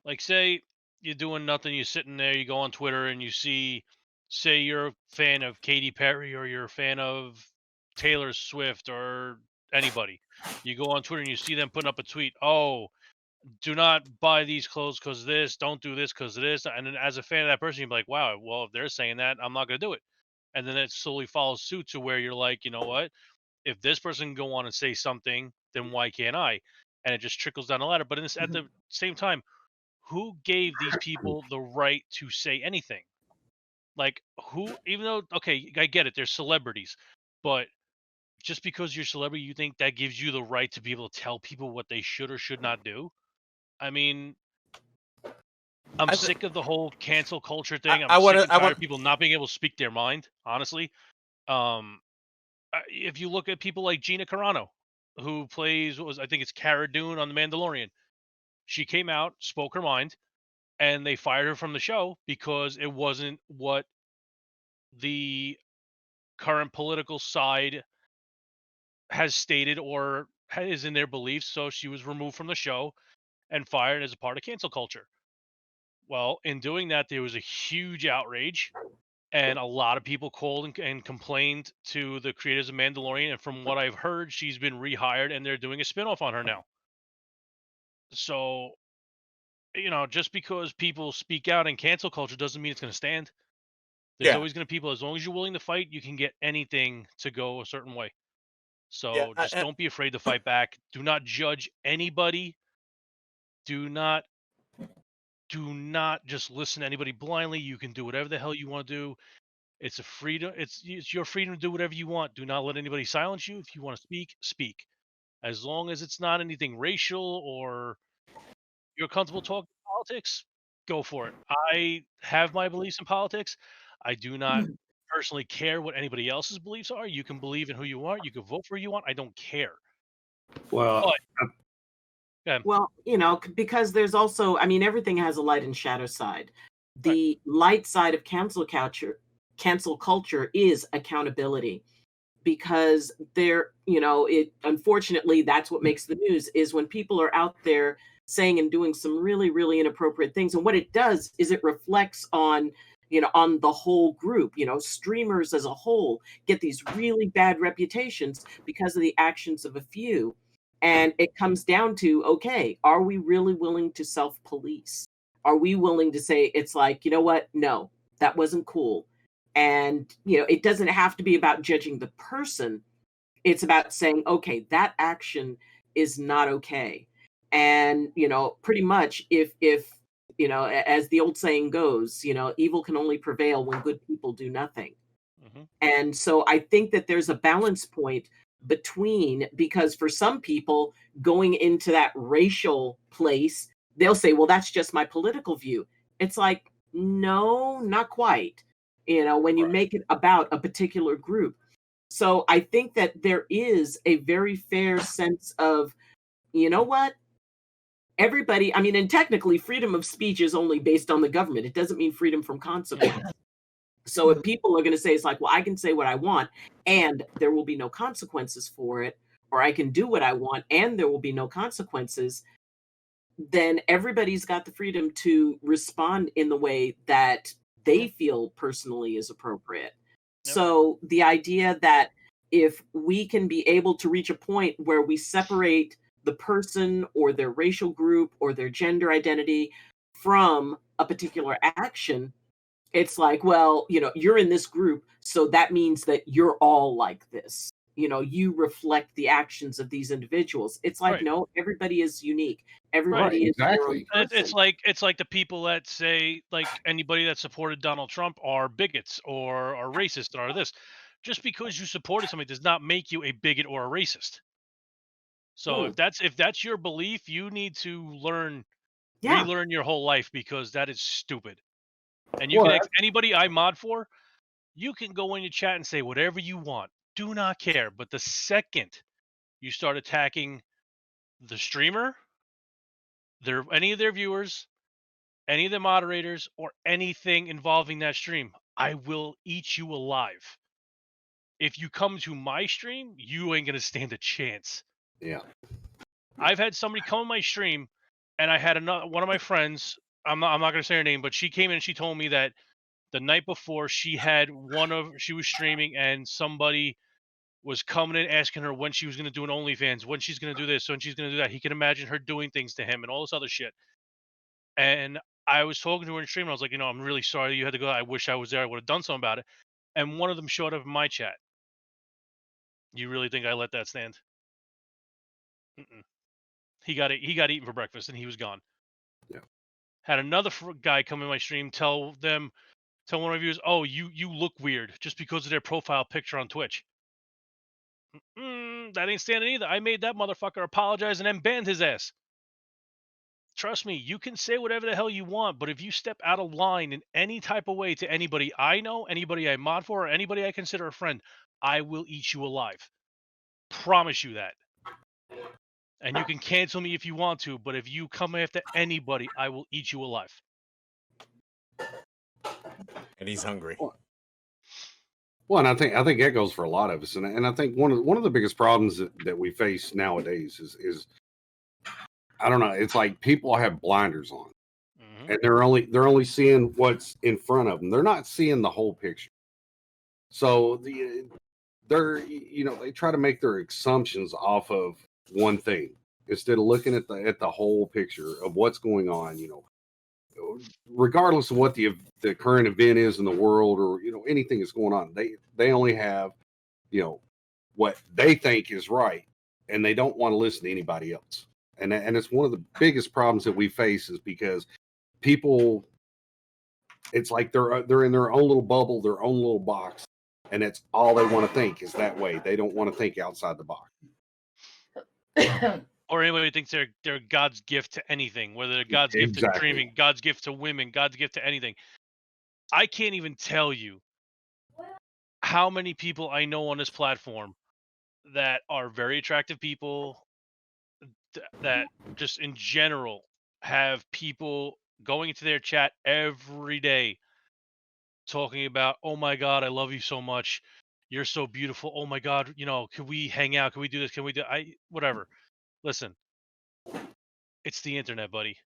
like, say you're doing nothing, you're sitting there, you go on Twitter and you see, say you're a fan of Katy Perry or you're a fan of Taylor Swift or anybody. You go on Twitter and you see them putting up a tweet, oh, do not buy these clothes because this, don't do this because of this. And then as a fan of that person, you're like, wow, well, if they're saying that, I'm not going to do it. And then it slowly follows suit to where you're like, you know what? If this person can go on and say something, then why can't I? And it just trickles down the ladder. But at the same time, who gave these people the right to say anything? Like, who, even though, okay, I get it, they're celebrities, but just because you're a celebrity, you think that gives you the right to be able to tell people what they should or should not do? I mean, I'm sick of the whole cancel culture thing. I'm sick and tired of people not being able to speak their mind, honestly. If you look at people like Gina Carano, who plays, I think it's Cara Dune on The Mandalorian. She came out, spoke her mind, and they fired her from the show because it wasn't what the current political side has stated or is in their beliefs. So she was removed from the show and fired as a part of cancel culture. Well, in doing that, there was a huge outrage, and a lot of people called and complained to the creators of Mandalorian. And from what I've heard, she's been rehired, and they're doing a spinoff on her now. So, just because people speak out in cancel culture doesn't mean it's going to stand. There's always going to be people, as long as you're willing to fight, you can get anything to go a certain way. So just don't be afraid to fight back. Do not judge anybody. Do not just listen to anybody blindly. You can do whatever the hell you want to do. It's a freedom. It's your freedom to do whatever you want. Do not let anybody silence you. If you want to speak, speak. As long as it's not anything racial or you're comfortable talking politics, go for it. I have my beliefs in politics. I do not personally care what anybody else's beliefs are. You can believe in who you want. You can vote for who you want. I don't care. Well, Well, because there's also, everything has a light and shadow side. The light side of cancel culture is accountability, because unfortunately, that's what makes the news, is when people are out there saying and doing some really, really inappropriate things. And what it does is it reflects on the whole group. Streamers as a whole get these really bad reputations because of the actions of a few. And it comes down to, okay, are we really willing to self-police? Are we willing to say, it's like, you know what? No, that wasn't cool. And, it doesn't have to be about judging the person. It's about saying, okay, that action is not okay. And, pretty much if as the old saying goes, evil can only prevail when good people do nothing. Mm-hmm. And so I think that there's a balance point between, because for some people going into that racial place, they'll say, well, that's just my political view. It's like, no, not quite, when you make it about a particular group. So I think that there is a very fair sense of, you know what? Everybody, and technically freedom of speech is only based on the government. It doesn't mean freedom from consequence. So if people are going to say, it's like, well, I can say what I want and there will be no consequences for it. or I can do what I want and there will be no consequences, then everybody's got the freedom to respond in the way that they feel personally is appropriate. Yep. So the idea that if we can be able to reach a point where we separate the person or their racial group or their gender identity from a particular action, it's like, well, you're in this group, so that means that you're all like this. You reflect the actions of these individuals. It's like, Right. no, everybody is unique. Everybody Right, is their own exactly. person. It's like the people that say, like, anybody that supported Donald Trump are bigots or are racist or this. Just because you supported somebody does not make you a bigot or a racist. So Hmm. if that's your belief, you need to Yeah. relearn your whole life, because that is stupid. And you Well, can ask anybody I mod for, you can go in your chat and say whatever you want. Do not care. But the second you start attacking the streamer, any of their viewers, any of the moderators, or anything involving that stream, I will eat you alive. If you come to my stream, you ain't gonna stand a chance. yeah. I've had somebody come on my stream, and I had one of my friends. I'm not gonna say her name, but she came in and she told me that the night before she was streaming, and somebody was coming in asking her when she was gonna do an OnlyFans, when she's gonna do this, when she's gonna do that. He can imagine her doing things to him and all this other shit. And I was talking to her in stream, and I was like, I'm really sorry you had to go. I wish I was there. I would have done something about it. And one of them showed up in my chat. You really think I let that stand? Mm-mm. He got eaten for breakfast, and he was gone. Yeah. Had another guy come in my stream, tell one of my viewers, "Oh, you look weird just because of their profile picture on Twitch." That ain't standing either. I made that motherfucker apologize and then banned his ass. Trust me, you can say whatever the hell you want, but if you step out of line in any type of way to anybody I know, anybody I mod for, or anybody I consider a friend, I will eat you alive. Promise you that. And you can cancel me if you want to, but if you come after anybody, I will eat you alive. And he's hungry. Well, and I think that goes for a lot of us, and I think one of the biggest problems that we face nowadays is I don't know. It's like people have blinders on, and they're only seeing what's in front of them. They're not seeing the whole picture. So they try to make their assumptions off of one thing instead of looking at the whole picture of what's going on. Regardless of what the current event is in the world, or anything that's going on, they only have what they think is right, and they don't want to listen to anybody else. And it's one of the biggest problems that we face, is because people, it's like they're in their own little bubble, their own little box, and that's all they want to think is that way. They don't want to think outside the box. Or anybody thinks they're God's gift to anything, whether they're God's gift to streaming, God's gift to women, God's gift to anything. I can't even tell you how many people I know on this platform that are very attractive people, that just in general have people going into their chat every day talking about, "Oh my God, I love you so much. You're so beautiful. Oh my God, can we hang out? Can we do this? Can we do whatever?" Listen, it's the internet, buddy.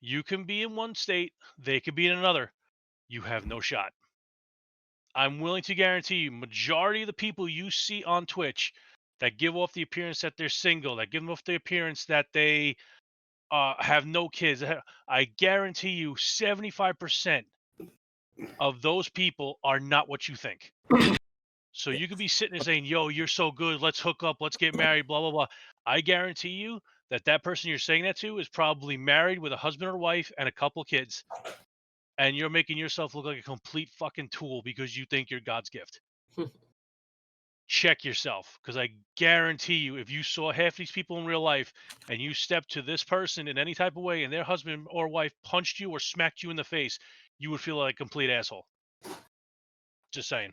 You can be in one state, they could be in another. You have no shot. I'm willing to guarantee you, majority of the people you see on Twitch that give off the appearance that they're single, that give off the appearance that they have no kids, I guarantee you 75% of those people are not what you think. So you could be sitting there saying, "Yo, you're so good. Let's hook up. Let's get married, blah, blah, blah." I guarantee you that person you're saying that to is probably married with a husband or wife and a couple kids. And you're making yourself look like a complete fucking tool because you think you're God's gift. Check yourself, because I guarantee you, if you saw half these people in real life and you stepped to this person in any type of way and their husband or wife punched you or smacked you in the face, you would feel like a complete asshole. Just saying.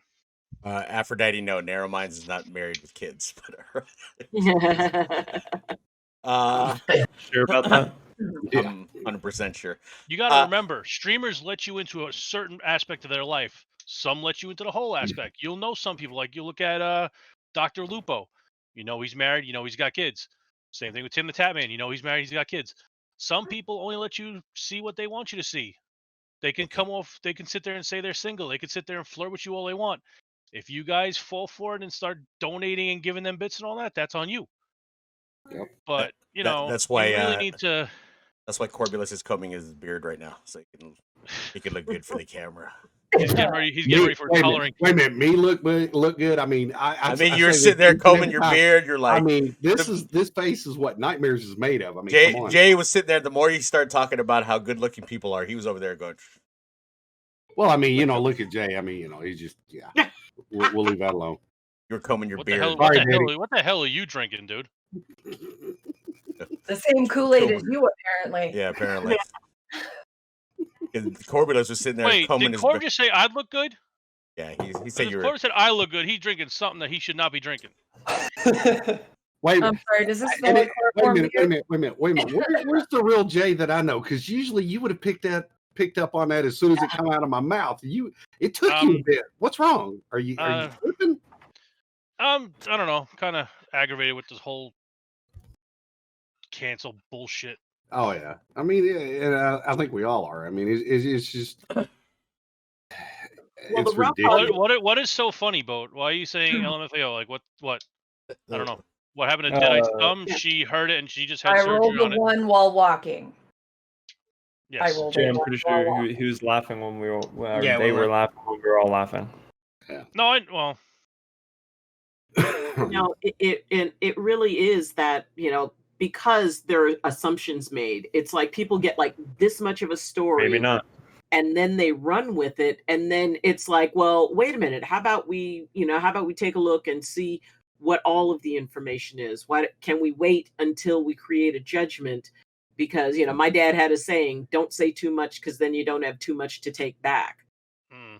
Aphrodite, no, Narrowminds is not married with kids. Sure about that? I'm 100% sure. You got to remember, streamers let you into a certain aspect of their life. Some let you into the whole aspect. You'll know some people, like you look at Dr. Lupo. You know he's married. You know he's got kids. Same thing with Tim the Tatman. You know he's married. He's got kids. Some people only let you see what they want you to see. They can come off. They can sit there and say they're single. They can sit there and flirt with you all they want. If you guys fall for it and start donating and giving them bits and all that, that's on you. Yep. But you know, that's why you really need to. That's why Korbulas is combing his beard right now, so he can look good for the camera. He's getting ready for coloring. Wait a minute, me look good. I mean, I mean, you're sitting there combing your beard. You're like, I mean, this face is what Nightmares is made of. I mean, come on. Jay was sitting there. The more you start talking about how good looking people are, he was over there going. Well, I mean, look at Jay. I mean, he's just we'll leave that alone. You're combing your beard. What the hell are you drinking, dude? The same Kool-Aid as you, apparently. Yeah, apparently. Korbulas was sitting there combing his beard. Did Korb just say I'd look good? Yeah, he said you were. Korb said I look good. He's drinking something that he should not be drinking. Wait a minute. I'm sorry, does this feel like wait a minute. Where's the real Jay that I know? Because usually you would have picked up on that as soon as it come out of my mouth. It took you a bit. What's wrong? Are you tripping? I don't know. Kind of aggravated with this whole cancel bullshit. Oh yeah, I mean, I think we all are. I mean, it's just it's ridiculous. What is so funny, Boat? Why are you saying LMFAO? Like what? I don't know. What happened to Deaditegirl? She heard it and she just had surgery on it. I rolled the one while walking. Yes. Jay, I'm pretty sure he was laughing when we were. They were laughing when we were all laughing. Yeah. No, No, it really is that, because there are assumptions made. It's like people get like this much of a story. Maybe not. And then they run with it. And then it's like, well, wait a minute. How about we take a look and see what all of the information is? Why can we wait until we create a judgment? Because, my dad had a saying, don't say too much because then you don't have too much to take back.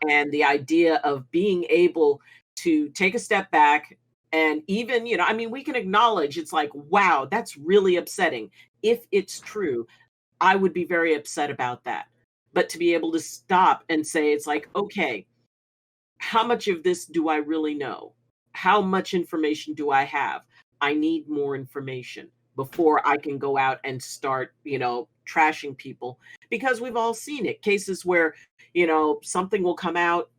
And the idea of being able to take a step back and even, we can acknowledge it's like, wow, that's really upsetting. If it's true, I would be very upset about that. But to be able to stop and say, it's like, okay, how much of this do I really know? How much information do I have? I need more information before I can go out and start, trashing people, because we've all seen it. Cases where, something will come out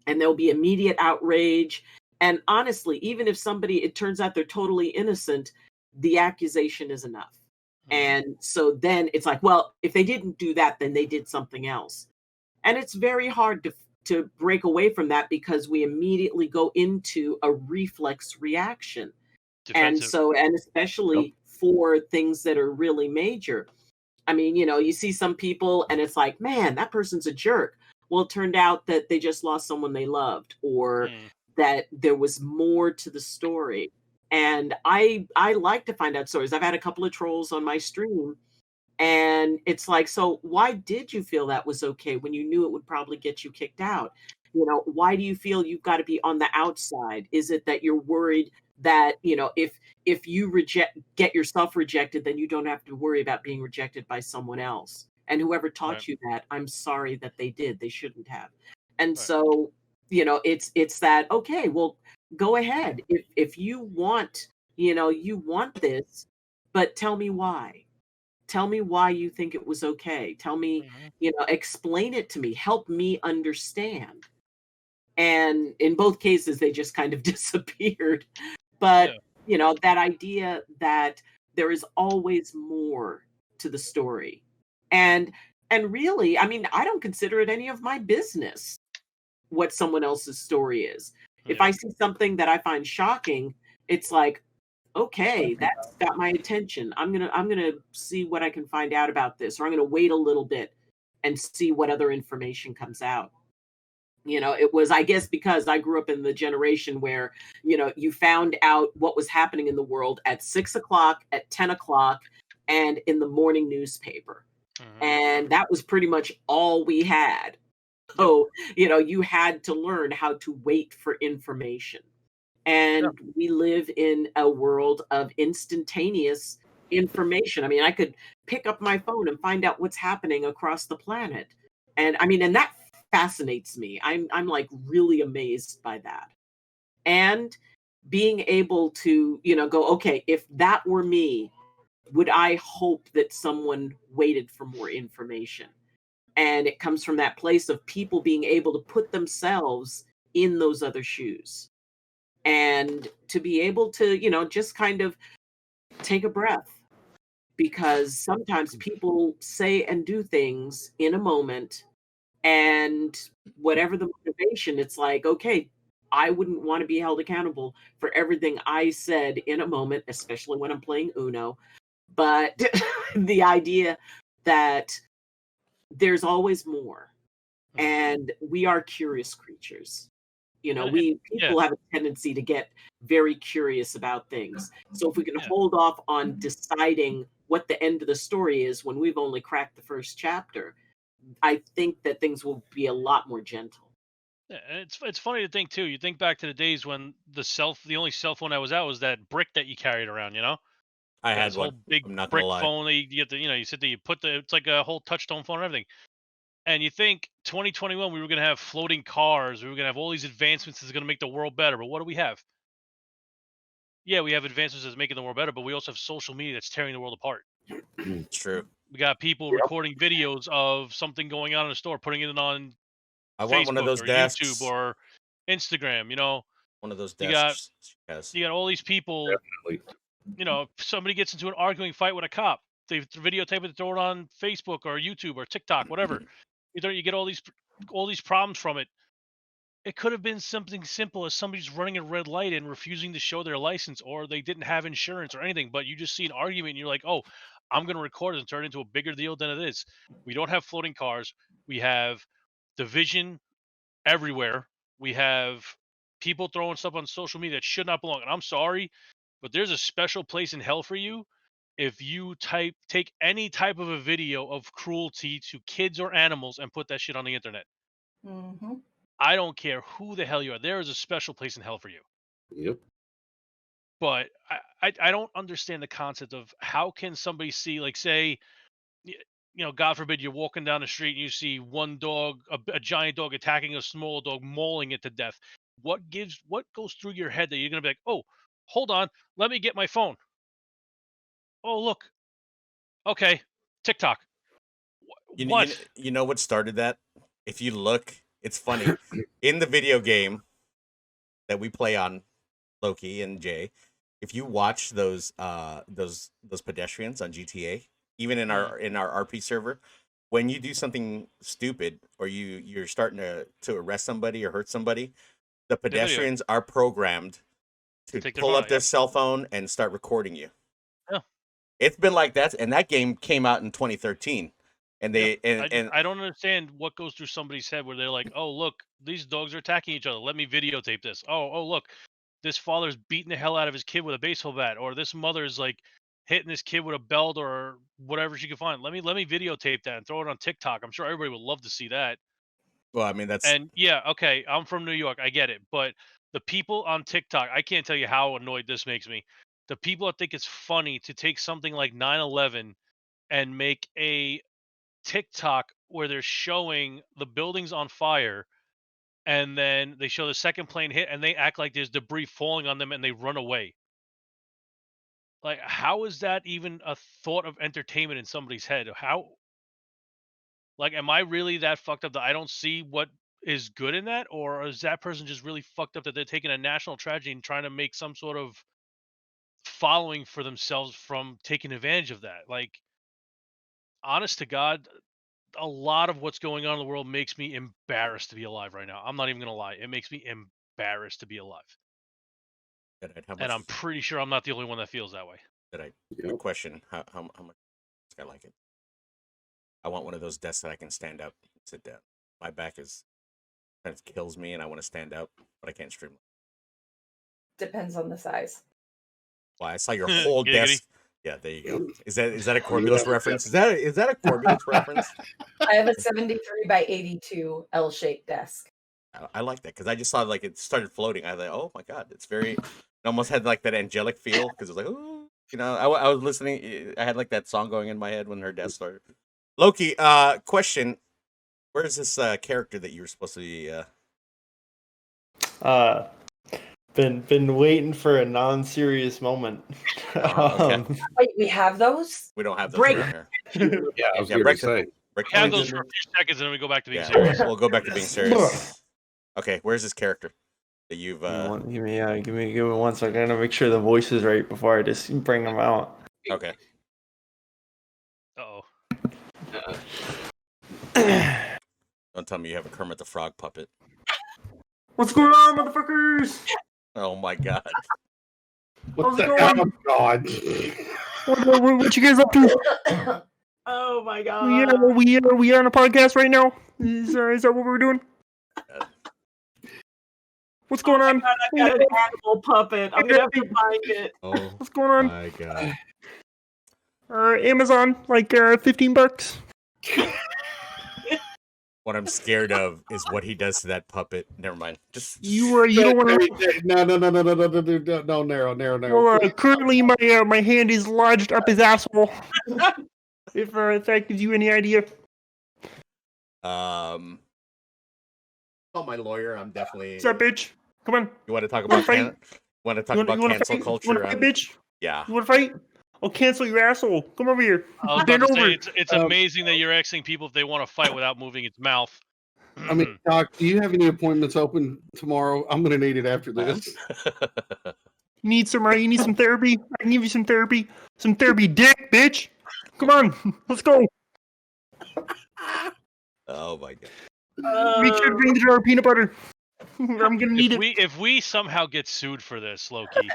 and there'll be immediate outrage. And honestly, even if it turns out they're totally innocent, the accusation is enough. And so then it's like, well, if they didn't do that, then they did something else. And it's very hard to break away from that because we immediately go into a reflex reaction. Defensive. And especially for things that are really major. I mean, you see some people and it's like, man, that person's a jerk. Well, it turned out that they just lost someone they loved, or that there was more to the story. And I like to find out stories. I've had a couple of trolls on my stream, and it's like, so why did you feel that was okay when you knew it would probably get you kicked out? Why do you feel you've got to be on the outside? Is it that you're worried that, if you get yourself rejected, then you don't have to worry about being rejected by someone else? And whoever taught you that, I'm sorry that they did. They shouldn't have. And so, it's that, okay, well, go ahead. If you want, you want this, but tell me why. Tell me why you think it was okay. Tell me, explain it to me. Help me understand. And in both cases, they just kind of disappeared. But, that idea that there is always more to the story. And really, I don't consider it any of my business what someone else's story is. If I see something that I find shocking, it's like, okay, that's got my attention. I'm gonna see what I can find out about this, or I'm gonna wait a little bit and see what other information comes out. It was, I guess, because I grew up in the generation where, you found out what was happening in the world at 6 o'clock, at 10 o'clock, and in the morning newspaper. And that was pretty much all we had. So, you had to learn how to wait for information. And we live in a world of instantaneous information. I could pick up my phone and find out what's happening across the planet. And and that fascinates me. I'm like really amazed by that. And being able to, go, okay, if that were me, would I hope that someone waited for more information? And it comes from that place of people being able to put themselves in those other shoes and to be able to, just kind of take a breath, because sometimes people say and do things in a moment, and whatever the motivation, it's like, okay, I wouldn't want to be held accountable for everything I said in a moment, especially when I'm playing Uno. But the idea that there's always more, and we are curious creatures. People have a tendency to get very curious about things. So if we can hold off on deciding what the end of the story is when we've only cracked the first chapter, I think that things will be a lot more gentle. Yeah, and it's funny to think too. You think back to the days when the only cell phone that was out was that brick that you carried around. I had This one. whole big I'm not brick gonna lie. phone that you get you sit there, you put it's like a whole touch-tone phone and everything. And you think 2021 we were going to have floating cars, we were going to have all these advancements that's going to make the world better. But what do we have? Yeah, we have advancements that's making the world better, but we also have social media that's tearing the world apart. True. We got people recording videos of something going on in a store, putting it on I want one of Facebook those or desks. YouTube or Instagram. One of those You desks. you got all these people. Definitely. If somebody gets into an arguing fight with a cop, they videotape it, throw it on Facebook or YouTube or TikTok, whatever. You get all these problems from it. It could have been something simple as somebody's running a red light and refusing to show their license, or they didn't have insurance or anything. But you just see an argument and you're like, oh, I'm going to record it and turn it into a bigger deal than it is. We don't have floating cars. We have division everywhere. We have people throwing stuff on social media that should not belong. And I'm sorry, but there's a special place in hell for you if you take any type of a video of cruelty to kids or animals and put that shit on the internet. Mm-hmm. I don't care who the hell you are. There is a special place in hell for you. Yep. But I don't understand the concept of how can somebody see, like, say, God forbid, you're walking down the street and you see one dog, a giant dog attacking a small dog, mauling it to death. What goes through your head that you're going to be like, oh, hold on, let me get my phone. Oh, look. Okay. TikTok. What? You know what started that? If you look, it's funny. In the video game that we play on, Loki and Jay, if you watch those pedestrians on GTA, even in our RP server, when you do something stupid or you're starting to arrest somebody or hurt somebody, the pedestrians are programmed to pull up their cell phone and start recording you. Yeah. It's been like that, and that game came out in 2013. And I don't understand what goes through somebody's head where they're like, oh, look, these dogs are attacking each other. Let me videotape this. Oh, look, this father's beating the hell out of his kid with a baseball bat, or this mother's like hitting this kid with a belt or whatever she can find. Let me videotape that and throw it on TikTok. I'm sure everybody would love to see that. Well, I mean, that's... And yeah, okay, I'm from New York. I get it. But the people on TikTok, I can't tell you how annoyed this makes me. The people that think it's funny to take something like 9/11 and make a TikTok where they're showing the buildings on fire, and then they show the second plane hit and they act like there's debris falling on them and they run away. Like, how is that even a thought of entertainment in somebody's head? How, like, am I really that fucked up that I don't see what is good in that? Or is that person just really fucked up that they're taking a national tragedy and trying to make some sort of following for themselves from taking advantage of that? Like, honest to God, a lot of what's going on in the world makes me embarrassed to be alive right now. I'm not even going to lie. It makes me embarrassed to be alive. And I'm pretty sure I'm not the only one that feels that way. Good question. How much I like it? I want one of those desks that I can stand up and sit down. My back kind of kills me and I want to stand up, but I can't stream. Depends on the size. Well, I saw your whole desk. Yeah, there you go. Is that a Korbulas reference? Is that a Korbulas reference? I have a 73 by 82 L-shaped desk. I like that because I just saw like it started floating. I was like, oh my god, it almost had like that angelic feel because it was like, oh, I was listening. I had like that song going in my head when her desk started. Loki, question: where is this character that you were supposed to be? Been waiting for a non-serious moment. Okay. Wait, we have those? We don't have those Break. right here. Yeah, I was Yeah, going to break say. Break We have my those for a goodness. few seconds, and then we go back to being Yeah, serious. we'll go back to being serious. Okay, where's this character that you've? Give me 1 second. I gotta make sure the voice is right before I just bring them out. Okay. Uh-oh. Don't tell me you have a Kermit the Frog puppet. What's going on, motherfuckers? Oh my god. How's it Oh, going? God. What you guys up to? Oh my god. We are on a podcast right now. Is that what we're doing? What's going on? God, I've got an animal puppet. I'm gonna have to find it. Oh What's going on? my god. Amazon, like $15. What I'm scared of is what he does to that puppet. Never mind. Just You don't want to. No, narrow. Well, currently my hand is lodged up his asshole. If that gives you any idea. Call my lawyer. I'm definitely. What's up, bitch? Come on. You want to talk wanna about fight? want to talk You about wanna cancel fight? culture? You wanna fight, bitch? Yeah. You want to fight? I'll cancel your asshole. Come over here. I was Bend about to over. say, it's amazing that you're asking people if they want to fight without moving its mouth. I mean, Doc, do you have any appointments open tomorrow? I'm going to need it after this. You need some therapy? I can give you some therapy. Some therapy, dick, bitch. Come on, let's go. Oh my god. Reach out and bring the jar of peanut butter. I'm gonna need it. If we somehow get sued for this, Loki,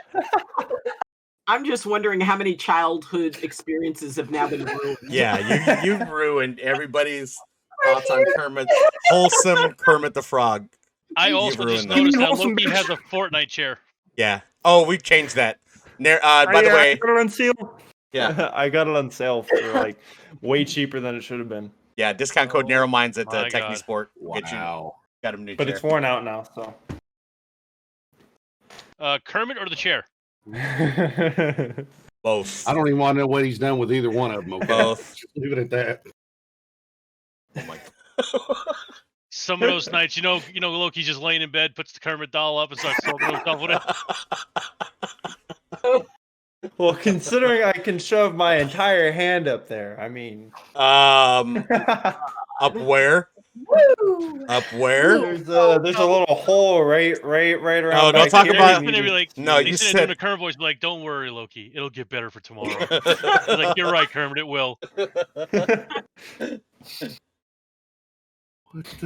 I'm just wondering how many childhood experiences have now been ruined. Yeah, you've ruined everybody's thoughts on Kermit. Wholesome Kermit the Frog. I You've also just ruined that. noticed that Wholesome Loki bitch. has a Fortnite chair. Yeah. Oh, we changed that. By the I way, got it on sale. yeah, I got it on sale for like way cheaper than it should have been. yeah. Discount code Narrowminds at my God. TechniSport. Get you. Wow. Got him new But chair. it's worn out now, so. Kermit or the chair? Both. I don't even want to know what he's done with either one of them. Okay? Both. Just leave it at that. Oh my god. Some of those nights, you know, Loki's just laying in bed, puts the Kermit doll up, and starts smoking himself with it. Well, considering I can shove my entire hand up there, I mean. Up where? Woo! Up where? There's a little hole right around. Oh, don't back talk here. about- And they'd be like, No, you he's said- doing a Kermit voice, be like, "Don't worry, Loki, it'll get better for tomorrow." He's like, "You're right, Kermit, it will." Watch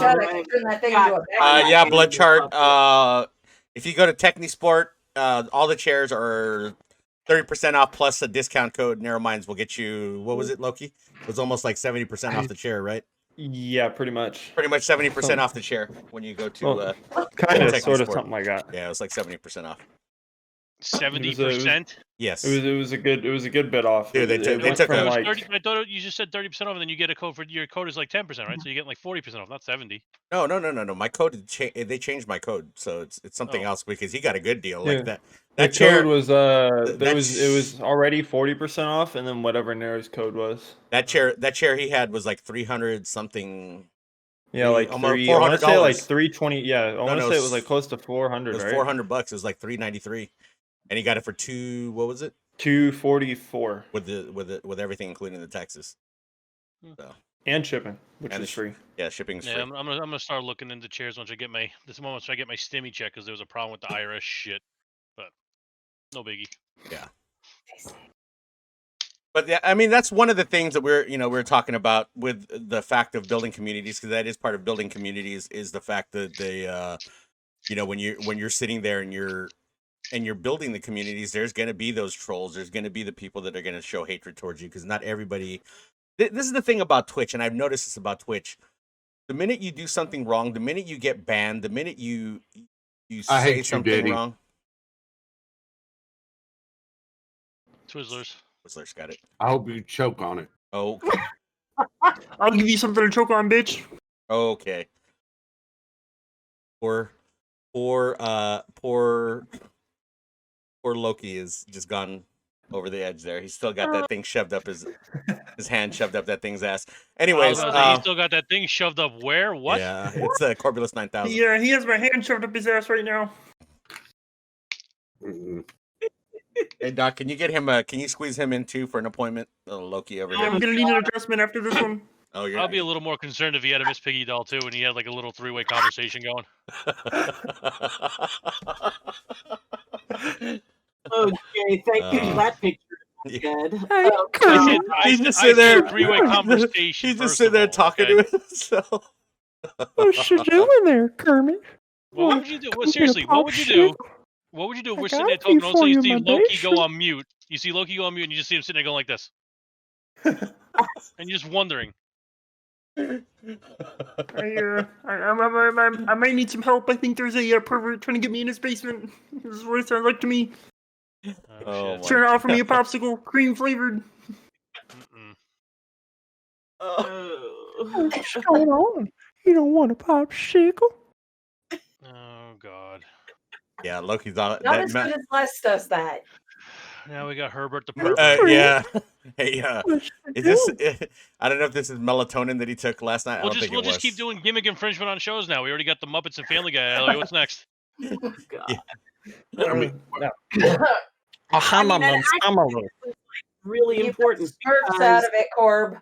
out, I can turn that thing into a bag. Yeah, blood chart. If you go to TechniSport, all the chairs are 30% off plus a discount code. Narrowminds will get you. What was it, Loki? It was almost like 70% off the chair, right? Yeah, pretty much. Pretty much 70% off the chair when you go to. Well, Kind of, TechniSport. sort of, something like that. Yeah, it was like 70% off. 70%. Yes. It was a good bit off. Dude, they It took- they went took from a- like 30, I thought you just said 30% off, and then you get a code for your code is like 10%, right? So you get like 40% off, not 70. No. My code. They changed my code, so it's something Oh. else because he got a good deal Yeah. like that. the That chair code was it that's- was already 40% off, and then whatever Naro's code was. That chair he had was like 300 something. Yeah, like Almost three. I want to say like $400. 320. Yeah, I want to no, say it was like close to It 400, was right? $400. It was like $393, and he got it for what was it? 244 With everything including the taxes. and shipping, which And is the free. Yeah, shipping's free. Yeah, I'm gonna start looking into chairs once I get my stimmy check, because there was a problem with the IRS shit, but no biggie. But yeah, I mean that's one of the things that we're talking about with the fact of building communities, because that is part of building communities, is the fact that they when you're sitting there and you're building the communities, there's going to be those trolls, there's going to be the people that are going to show hatred towards you, because not everybody. This is the thing about Twitch, and I've noticed this about Twitch. The minute you do something wrong, the minute you get banned, the minute you I hate say you, something Daddy. wrong. Twizzlers. Whistler's got it. I hope you choke on it. Oh, I'll give you something to choke on, bitch. okay. Poor Loki is just gone over the edge there. He's still got that thing shoved up his hand shoved up that thing's ass. Anyways, he still got that thing shoved up where? What? yeah, it's Korbulas 9000. Yeah, he has my hand shoved up his ass right now. Mm-mm. Hey Doc, can you get him? Can you squeeze him in too for an appointment? Loki over here. I'm gonna need an adjustment after this one. Oh, you're. I'll be a little more concerned if he had a Miss Piggy doll too, and he had like a little three-way conversation going. Okay, thank you for that picture. Good. Hey, I Kermit. said, He's just I sitting there. said three-way conversation. He's just first sitting of there all, talking okay? to himself. What you doing there, Kermit? Well, what Wanna would you do? come Well, get a seriously, what would you do? popsicle? What would you do if I we're got sitting there a talking? few All of a sudden, for you you, see my Loki go bitch. on mute. You see Loki go on mute, and you just see him sitting there going like this, and you're just wondering. I might need some help. I think there's a pervert trying to get me in his basement. This is what it sounds like to me. Oh, Shit. He's trying to offer me a popsicle, cream flavored. Mm-mm. Oh. What's going on? You don't want a popsicle? Oh God. Yeah, Loki's on Not that. as good as Les does that. Now we got Herbert the pervert. Yeah. Hey, What you is this? doing? I don't know if this is melatonin that he took last night. I We'll don't just think it was. keep doing gimmick infringement on shows now. We already got the Muppets and Family Guy. Elliot, what's next? Oh, God. Yeah. I mean, I mean, and actually, it's really Keep important Perks because out of it, Corb.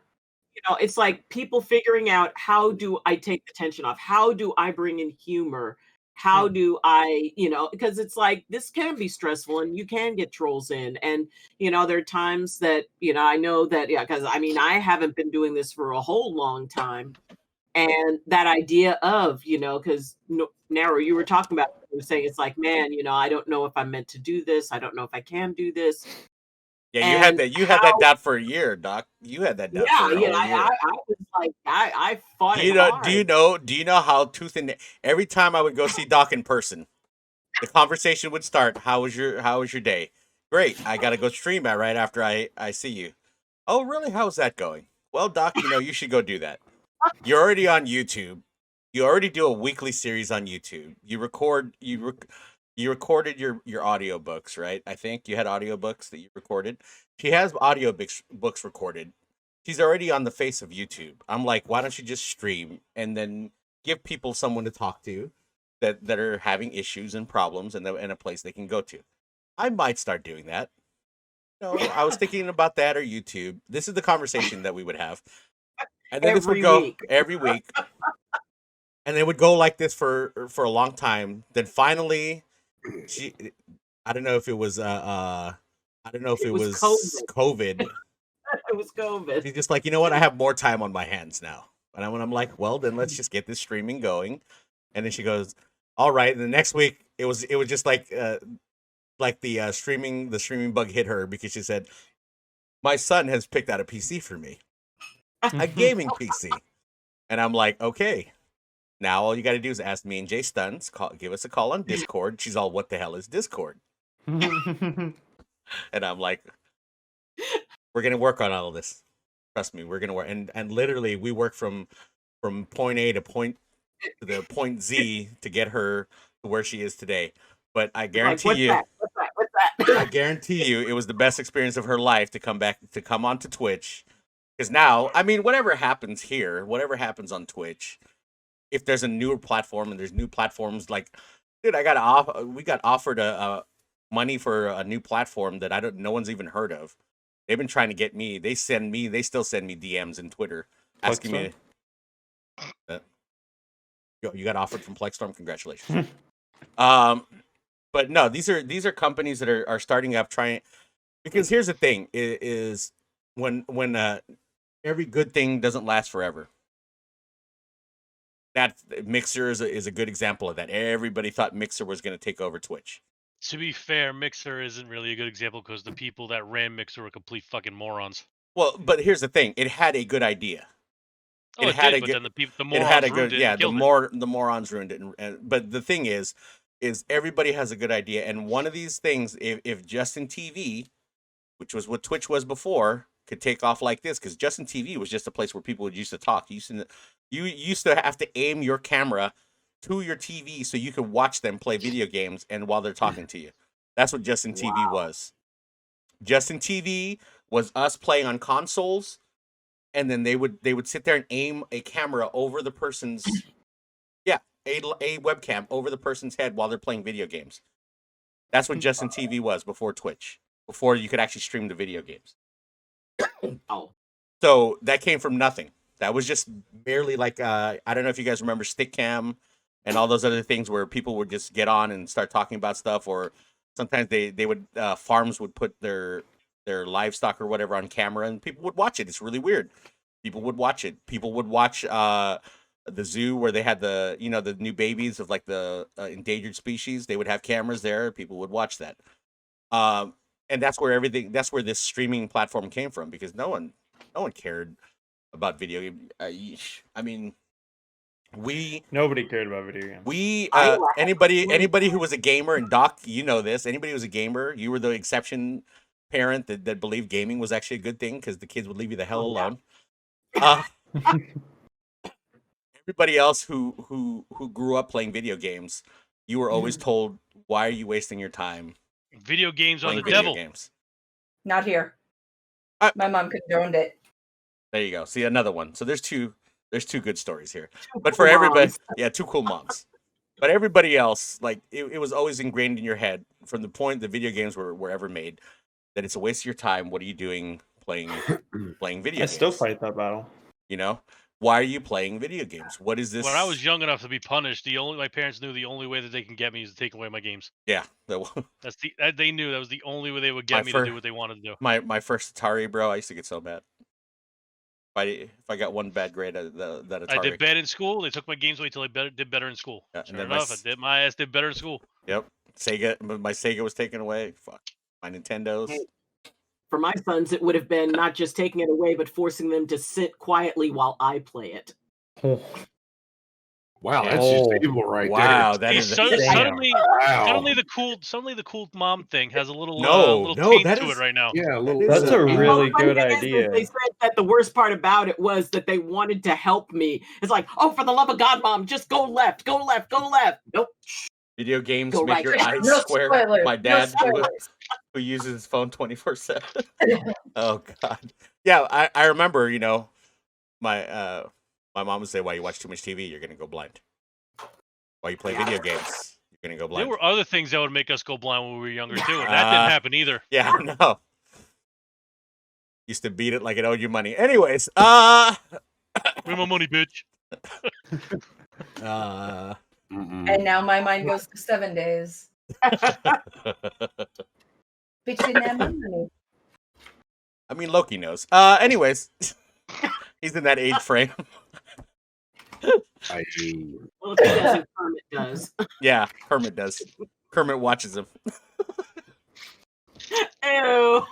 it's like people figuring out, how do I take the tension off? How do I bring in humor? How do I, because it's like, this can be stressful and you can get trolls in. And, there are times that, I know that, because I mean, I haven't been doing this for a whole long time. And that idea of, because Narrow, you were talking about, you were saying, it's like, man, I don't know if I'm meant to do this. I don't know if I can do this. Yeah, you had And that. You had that doubt for a year, Doc. You had that doubt Yeah, for a whole year. I was like, I fought Do you it know? hard. Do you know how tooth and every time I would go see Doc in person, the conversation would start. How was your day? Great. I got to go stream it right after I see you. Oh, really? How's that going? Well, Doc, you should go do that. You're already on YouTube. You already do a weekly series on YouTube. You recorded your audiobooks, right? I think you had audiobooks that you recorded. She has books recorded. She's already on the face of YouTube. I'm like, why don't you just stream and then give people someone to talk to that are having issues and problems and a place they can go to. I might start doing that. I was thinking about that or YouTube. This is the conversation that we would have. And then this would go every week. And it would go like this for a long time. Then finally I don't know if it was COVID. It was COVID. He's just like, you know what? I have more time on my hands now. And I'm like, well, then let's just get this streaming going. And then she goes, all right. And the next week it was just like the streaming bug hit her because she said, my son has picked out a PC for me, a gaming PC. And I'm like, okay. Now all you got to do is ask me and JayStunZ, give us a call on Discord. She's all, what the hell is Discord? And I'm like, we're gonna work on all of this. Trust me, we're gonna work. And literally, we work from point A to point Z to get her to where she is today. But I guarantee What's that? I guarantee you, it was the best experience of her life to come onto Twitch. Because now, I mean, whatever happens here, whatever happens on Twitch, if there's a newer platform and there's new platforms, like, dude, we got offered a money for a new platform that no one's even heard of. They've been trying to get me. They still send me DMs in Twitter asking me. You got offered from Plexstorm. Congratulations. But no, these are companies that are starting up trying. Because here's the thing: is when every good thing doesn't last forever. That Mixer is a good example of that. Everybody thought Mixer was going to take over Twitch. To be fair, Mixer isn't really a good example because the people that ran Mixer were complete fucking morons. Well, but here's the thing: it had a good idea. Oh, it did, but then the morons ruined it. Yeah, the morons ruined it. But the thing is everybody has a good idea, and one of these things, if Justin TV, which was what Twitch was before, could take off like this, because Justin TV was just a place where people would used to talk. You used to have to aim your camera to your TV so you could watch them play video games and while they're talking to you. That's what Justin TV was. Justin TV was us playing on consoles, and then they would sit there and aim a camera over the person's a webcam over the person's head while they're playing video games. That's what Justin TV was before Twitch, before you could actually stream the video games. Oh. So that came from nothing. That was just barely like I don't know if you guys remember Stickcam and all those other things where people would just get on and start talking about stuff, or sometimes they would farms would put their livestock or whatever on camera and people would watch it. It's really weird. People would watch it. People would watch the zoo where they had the the new babies of like the endangered species. They would have cameras there. People would watch that. And that's where this streaming platform came from, because no one cared about video game. I mean, Nobody cared about video games. Anybody who was a gamer, and Doc, you know this. Anybody who was a gamer, you were the exception parent that believed gaming was actually a good thing because the kids would leave you the hell alone. Everybody else who grew up playing video games, you were always told, "Why are you wasting your time? Video games are the playing video devil." games?" Not here. My mom condoned it. There you go. See, another one. So there's two good stories here. But for everybody, two cool moms. But everybody else, like it was always ingrained in your head from the point the video games were ever made that it's a waste of your time. What are you doing playing video games? I still fight that battle. Why are you playing video games? What is this? When I was young enough to be punished, my parents knew the only way that they can get me is to take away my games. Yeah, they knew that was the only way they would get me to do what they wanted to do. My first Atari, bro, I used to get so mad. If I got one bad grade at that Atari. I did bad in school. They took my games away until I did better in school. Yeah, sure enough, my ass did better in school. Yep. My Sega was taken away. Fuck. My Nintendos. For my sons, it would have been not just taking it away, but forcing them to sit quietly while I play it. Wow, that's just evil right there. Wow, that is suddenly the cool mom thing has a little taint to it right now. Yeah, a little. That's a really good idea. They said that the worst part about it was that they wanted to help me. It's like, oh, for the love of God, Mom, just go left, go left, go left. Nope. Video games Go make right. your eyes No square. spoilers. My dad, No who uses his phone 24/7. Oh God. Yeah, I remember. My mom would say, "Why you watch too much TV? You're gonna go blind. Why you play video games? You're gonna go blind." There were other things that would make us go blind when we were younger too, and that didn't happen either. Yeah, no. Used to beat it like it owed you money. Anyways, Where's my money, bitch? And now my mind goes to 7 days. Bitch didn't have my money. I mean, Loki knows. Anyways, he's in that age frame. Well, that's what Kermit does. Yeah, Kermit does. Kermit watches him. Ew.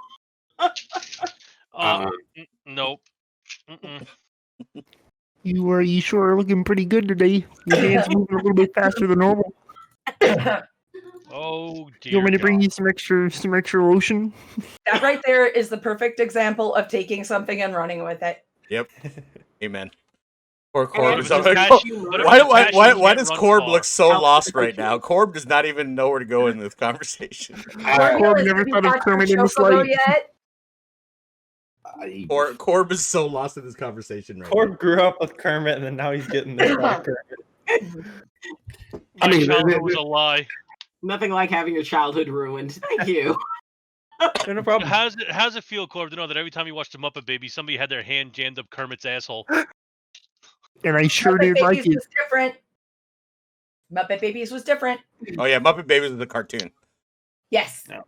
Nope. Mm-mm. You sure are looking pretty good today. Your hand's moving a little bit faster than normal. Oh dear. You want me to bring you some extra lotion? That right there is the perfect example of taking something and running with it. Yep. Amen. Poor Korb. Why does Korb look so lost right now? Korb does not even know where to go in this conversation. Korb never thought of Kermit in his life. Korb is so lost in this conversation right Korb grew up with Kermit, and then now he's getting this out of Kermit. My childhood was a lie. Nothing like having your childhood ruined. Thank you. No problem. How's it feel, Corb, to know that every time you watched the Muppet Babies, somebody had their hand jammed up Kermit's asshole? And I sure Muppet did like Babies it. was different. Muppet Babies was different. Oh yeah, Muppet Babies is the cartoon. Yes. No.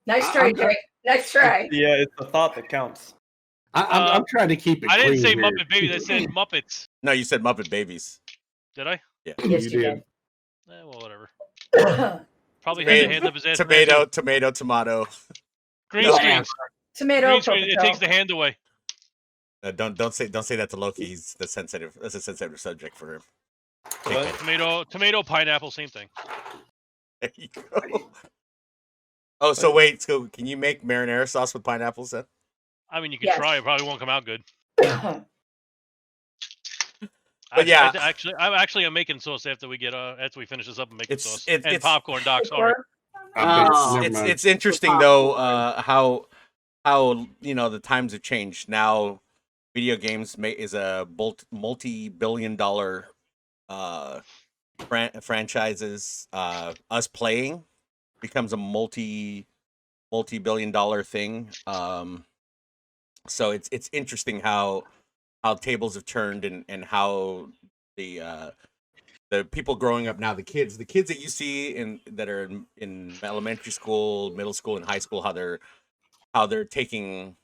Nice try, Jay. Nice try. Yeah, it's the thought that counts. I'm trying to keep it I didn't clean say here. Muppet Babies. I said Muppets. No, you said Muppet Babies. Did I? Yeah. Yes, you did. Well, whatever. Tomato, Probably had the hand up his ass. Tomato. Green No. screen. Green screen. It potato. takes the hand away. Don't say that to Loki. That's a sensitive subject for him. What? Tomato, pineapple, same thing. There you go. Oh, so wait. So can you make marinara sauce with pineapples then? I mean, you can Yes. try. It probably won't come out good. But yeah. I'm making sauce after we finish this up and make sauce and it's- popcorn. Doc, sorry. It's interesting though how the times have changed. Now video games is a multi-billion-dollar franchises. Us playing becomes a multi-billion-dollar thing. So it's interesting how tables have turned and how the people growing up now, the kids that you see that are in elementary school, middle school, and high school, how they're taking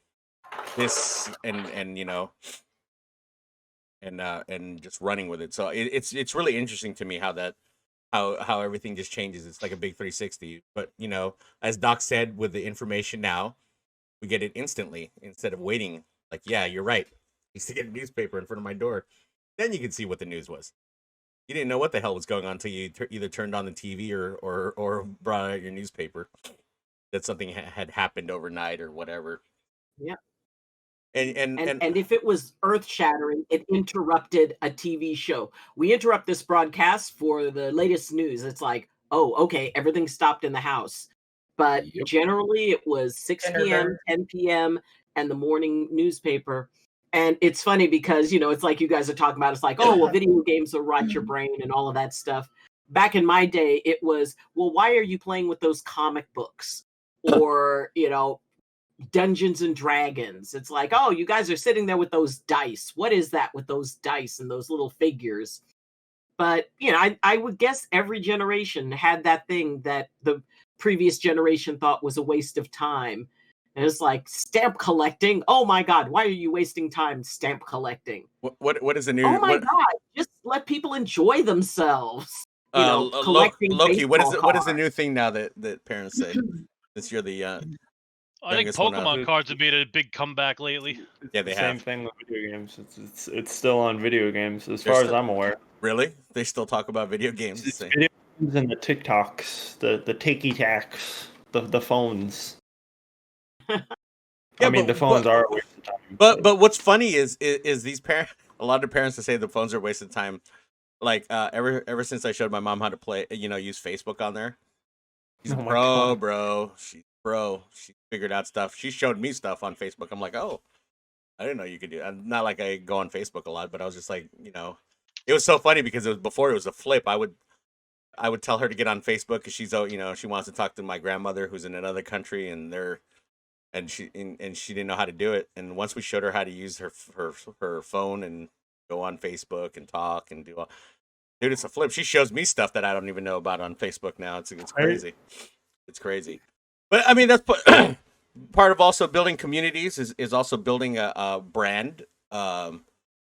this and and just running with it. So it's really interesting to me how everything just changes. It's like a big 360. But as Doc said, with the information now, we get it instantly instead of waiting. Like, yeah, you're right. I used to get a newspaper in front of my door. Then you could see what the news was. You didn't know what the hell was going on until you either turned on the TV or brought out your newspaper that something had happened overnight or whatever. Yeah. And if it was earth-shattering, it interrupted a TV show. We interrupt this broadcast for the latest news. It's like, oh, okay, everything stopped in the house. But generally, it was 6 p.m., 10 p.m., and the morning newspaper. And it's funny because, it's like you guys are talking about. It's like, oh, well, video games will rot your brain and all of that stuff. Back in my day, it was, well, why are you playing with those comic books? Or, Dungeons and Dragons. It's like, oh, you guys are sitting there with those dice. What is that with those dice and those little figures? But, I would guess every generation had that thing that the previous generation thought was a waste of time. And it's like stamp collecting. Oh my God, why are you wasting time stamp collecting? What is the new? Oh my God, just let people enjoy themselves. Collecting Loki, what is the new thing now that parents say? Since you're the I think Pokemon cards have made a big comeback lately. Yeah, they have. Same thing with video games. It's still on video games as far as I'm aware. Really? They still talk about video games? It's video games and the TikToks, the Tiki-Taks, the phones. Yeah, the phones are a waste of time. But what's funny is these parents, a lot of parents that say the phones are a waste of time. Like ever since I showed my mom how to play, use Facebook on there. She's bro. She figured out stuff. She showed me stuff on Facebook. I'm like, oh, I didn't know you could do it. Not like I go on Facebook a lot, but I was just like, it was so funny because before it was a flip. I would tell her to get on Facebook because she's she wants to talk to my grandmother who's in another country and she didn't know how to do it. And once we showed her how to use her phone and go on Facebook and talk and do all, dude, it's a flip. She shows me stuff that I don't even know about on Facebook now. It's crazy. It's crazy. But I mean, that's part of also building communities is also building a brand,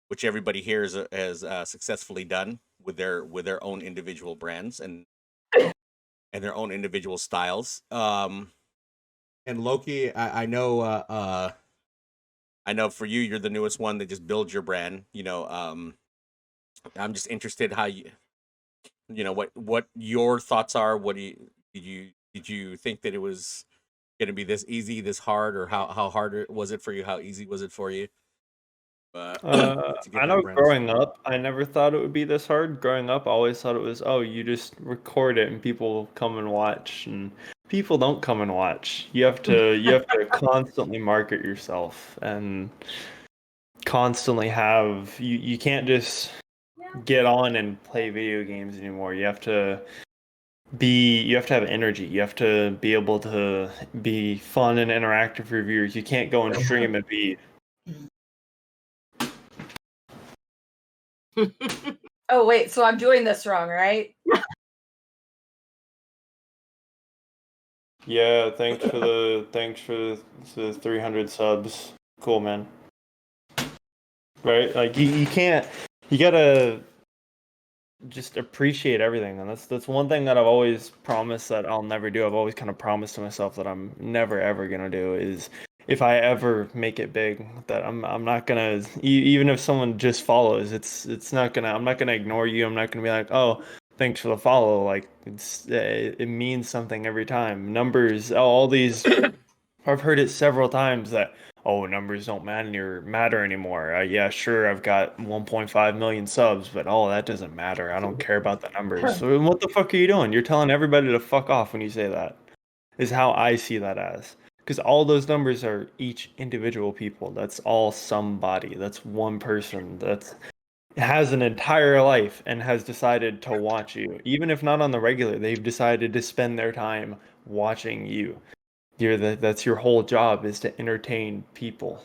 which everybody here has successfully done with their own individual brands and their own individual styles. And Loki, I know for you, you're the newest one that just builds your brand. I'm just interested how what your thoughts are. What did you think that it was going to be this easy, this hard, or how hard was it for you? How easy was it for you? I know growing up, I never thought it would be this hard. Growing up, I always thought it was, oh, you just record it and people come and watch. And people don't come and watch. You have to constantly market yourself and constantly have you can't just get on and play video games anymore. You have to have energy. You have to be able to be fun and interactive for viewers. You can't go and stream and be Oh wait, so I'm doing this wrong, right? Yeah, thanks for the 300 subs. Cool, man. Right? Like you gotta just appreciate everything, and that's one thing that I've always promised that I'll never do. I've always kind of promised to myself that I'm never ever gonna do is if I ever make it big, that I'm not gonna, even if someone just follows, it's not gonna, I'm not gonna ignore you. I'm not gonna be like, oh, thanks for the follow. Like it means something every time. Numbers, all these, I've heard it several times that, oh, numbers don't matter anymore. Yeah, sure, I've got 1.5 million subs, but that doesn't matter. I don't care about the numbers. So what the fuck are you doing? You're telling everybody to fuck off when you say that, is how I see that as. Because all those numbers are each individual people. That's all somebody. That's one person that has an entire life and has decided to watch you. Even if not on the regular, they've decided to spend their time watching you. That's your whole job, is to entertain people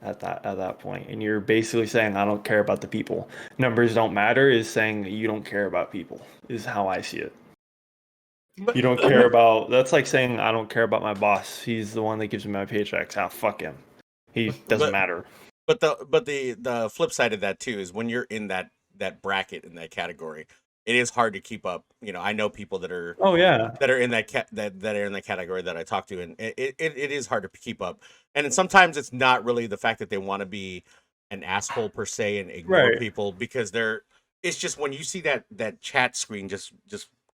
at that point. And you're basically saying, I don't care about the people. Numbers don't matter is saying that you don't care about people, is how I see it. You don't care about, that's like saying, I don't care about my boss. He's the one that gives me my paychecks. Ah, fuck him. He doesn't matter. But the flip side of that too is when you're in that bracket, in that category, it is hard to keep up. You know, I know people that are that are in that that are in that category that I talk to, and it is hard to keep up. And sometimes it's not really the fact that they want to be an asshole per se and ignore people, because it's just when you see that chat screen just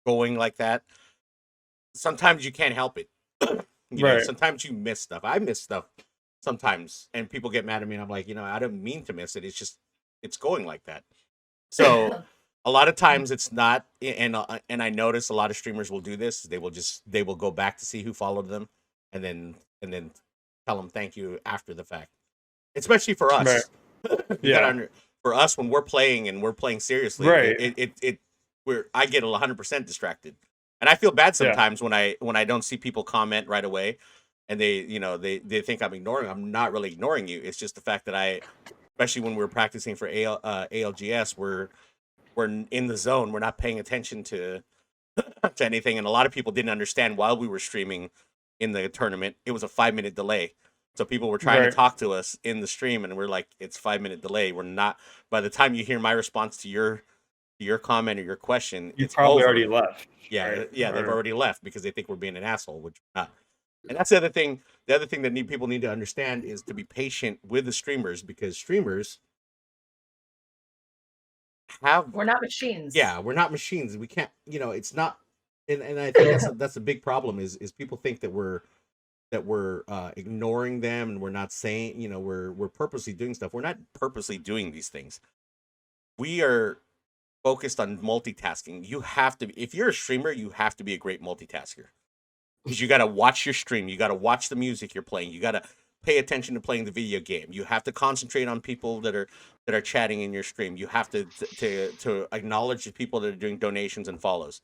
going like that, sometimes you can't help it. You know, sometimes you miss stuff. I miss stuff sometimes, and people get mad at me, and I'm like, I don't mean to miss it. It's just it's going like that. So a lot of times it's not, and I notice a lot of streamers will do this. They will go back to see who followed them, and then tell them thank you after the fact. Especially for us, for us when we're playing and we're playing seriously, I get 100% distracted, and I feel bad sometimes when I don't see people comment right away, and they think I'm ignoring. I'm not really ignoring you. It's just the fact that especially when we're practicing for ALGS, we're in the zone. We're not paying attention to anything, and a lot of people didn't understand while we were streaming in the tournament. It was a 5-minute delay, so people were trying to talk to us in the stream, and we're like, it's 5-minute delay. We're not. By the time you hear my response to your comment or your question, it's over. probably already left. Yeah, they've already left because they think we're being an asshole, which we're not. And that's the other thing. The other thing that people need to understand is to be patient with the streamers, because streamers we're not machines. Yeah, we're not machines. We can't, it's not, and I think that's a big problem is people think that we're ignoring them, and we're not saying, we're purposely doing stuff. We're not purposely doing these things. We are focused on multitasking. You have to, if you're a streamer, you have to be a great multitasker, because you got to watch your stream. You got to watch the music you're playing. You got to pay attention to playing the video game. You have to concentrate on people that are chatting in your stream. You have to acknowledge the people that are doing donations and follows.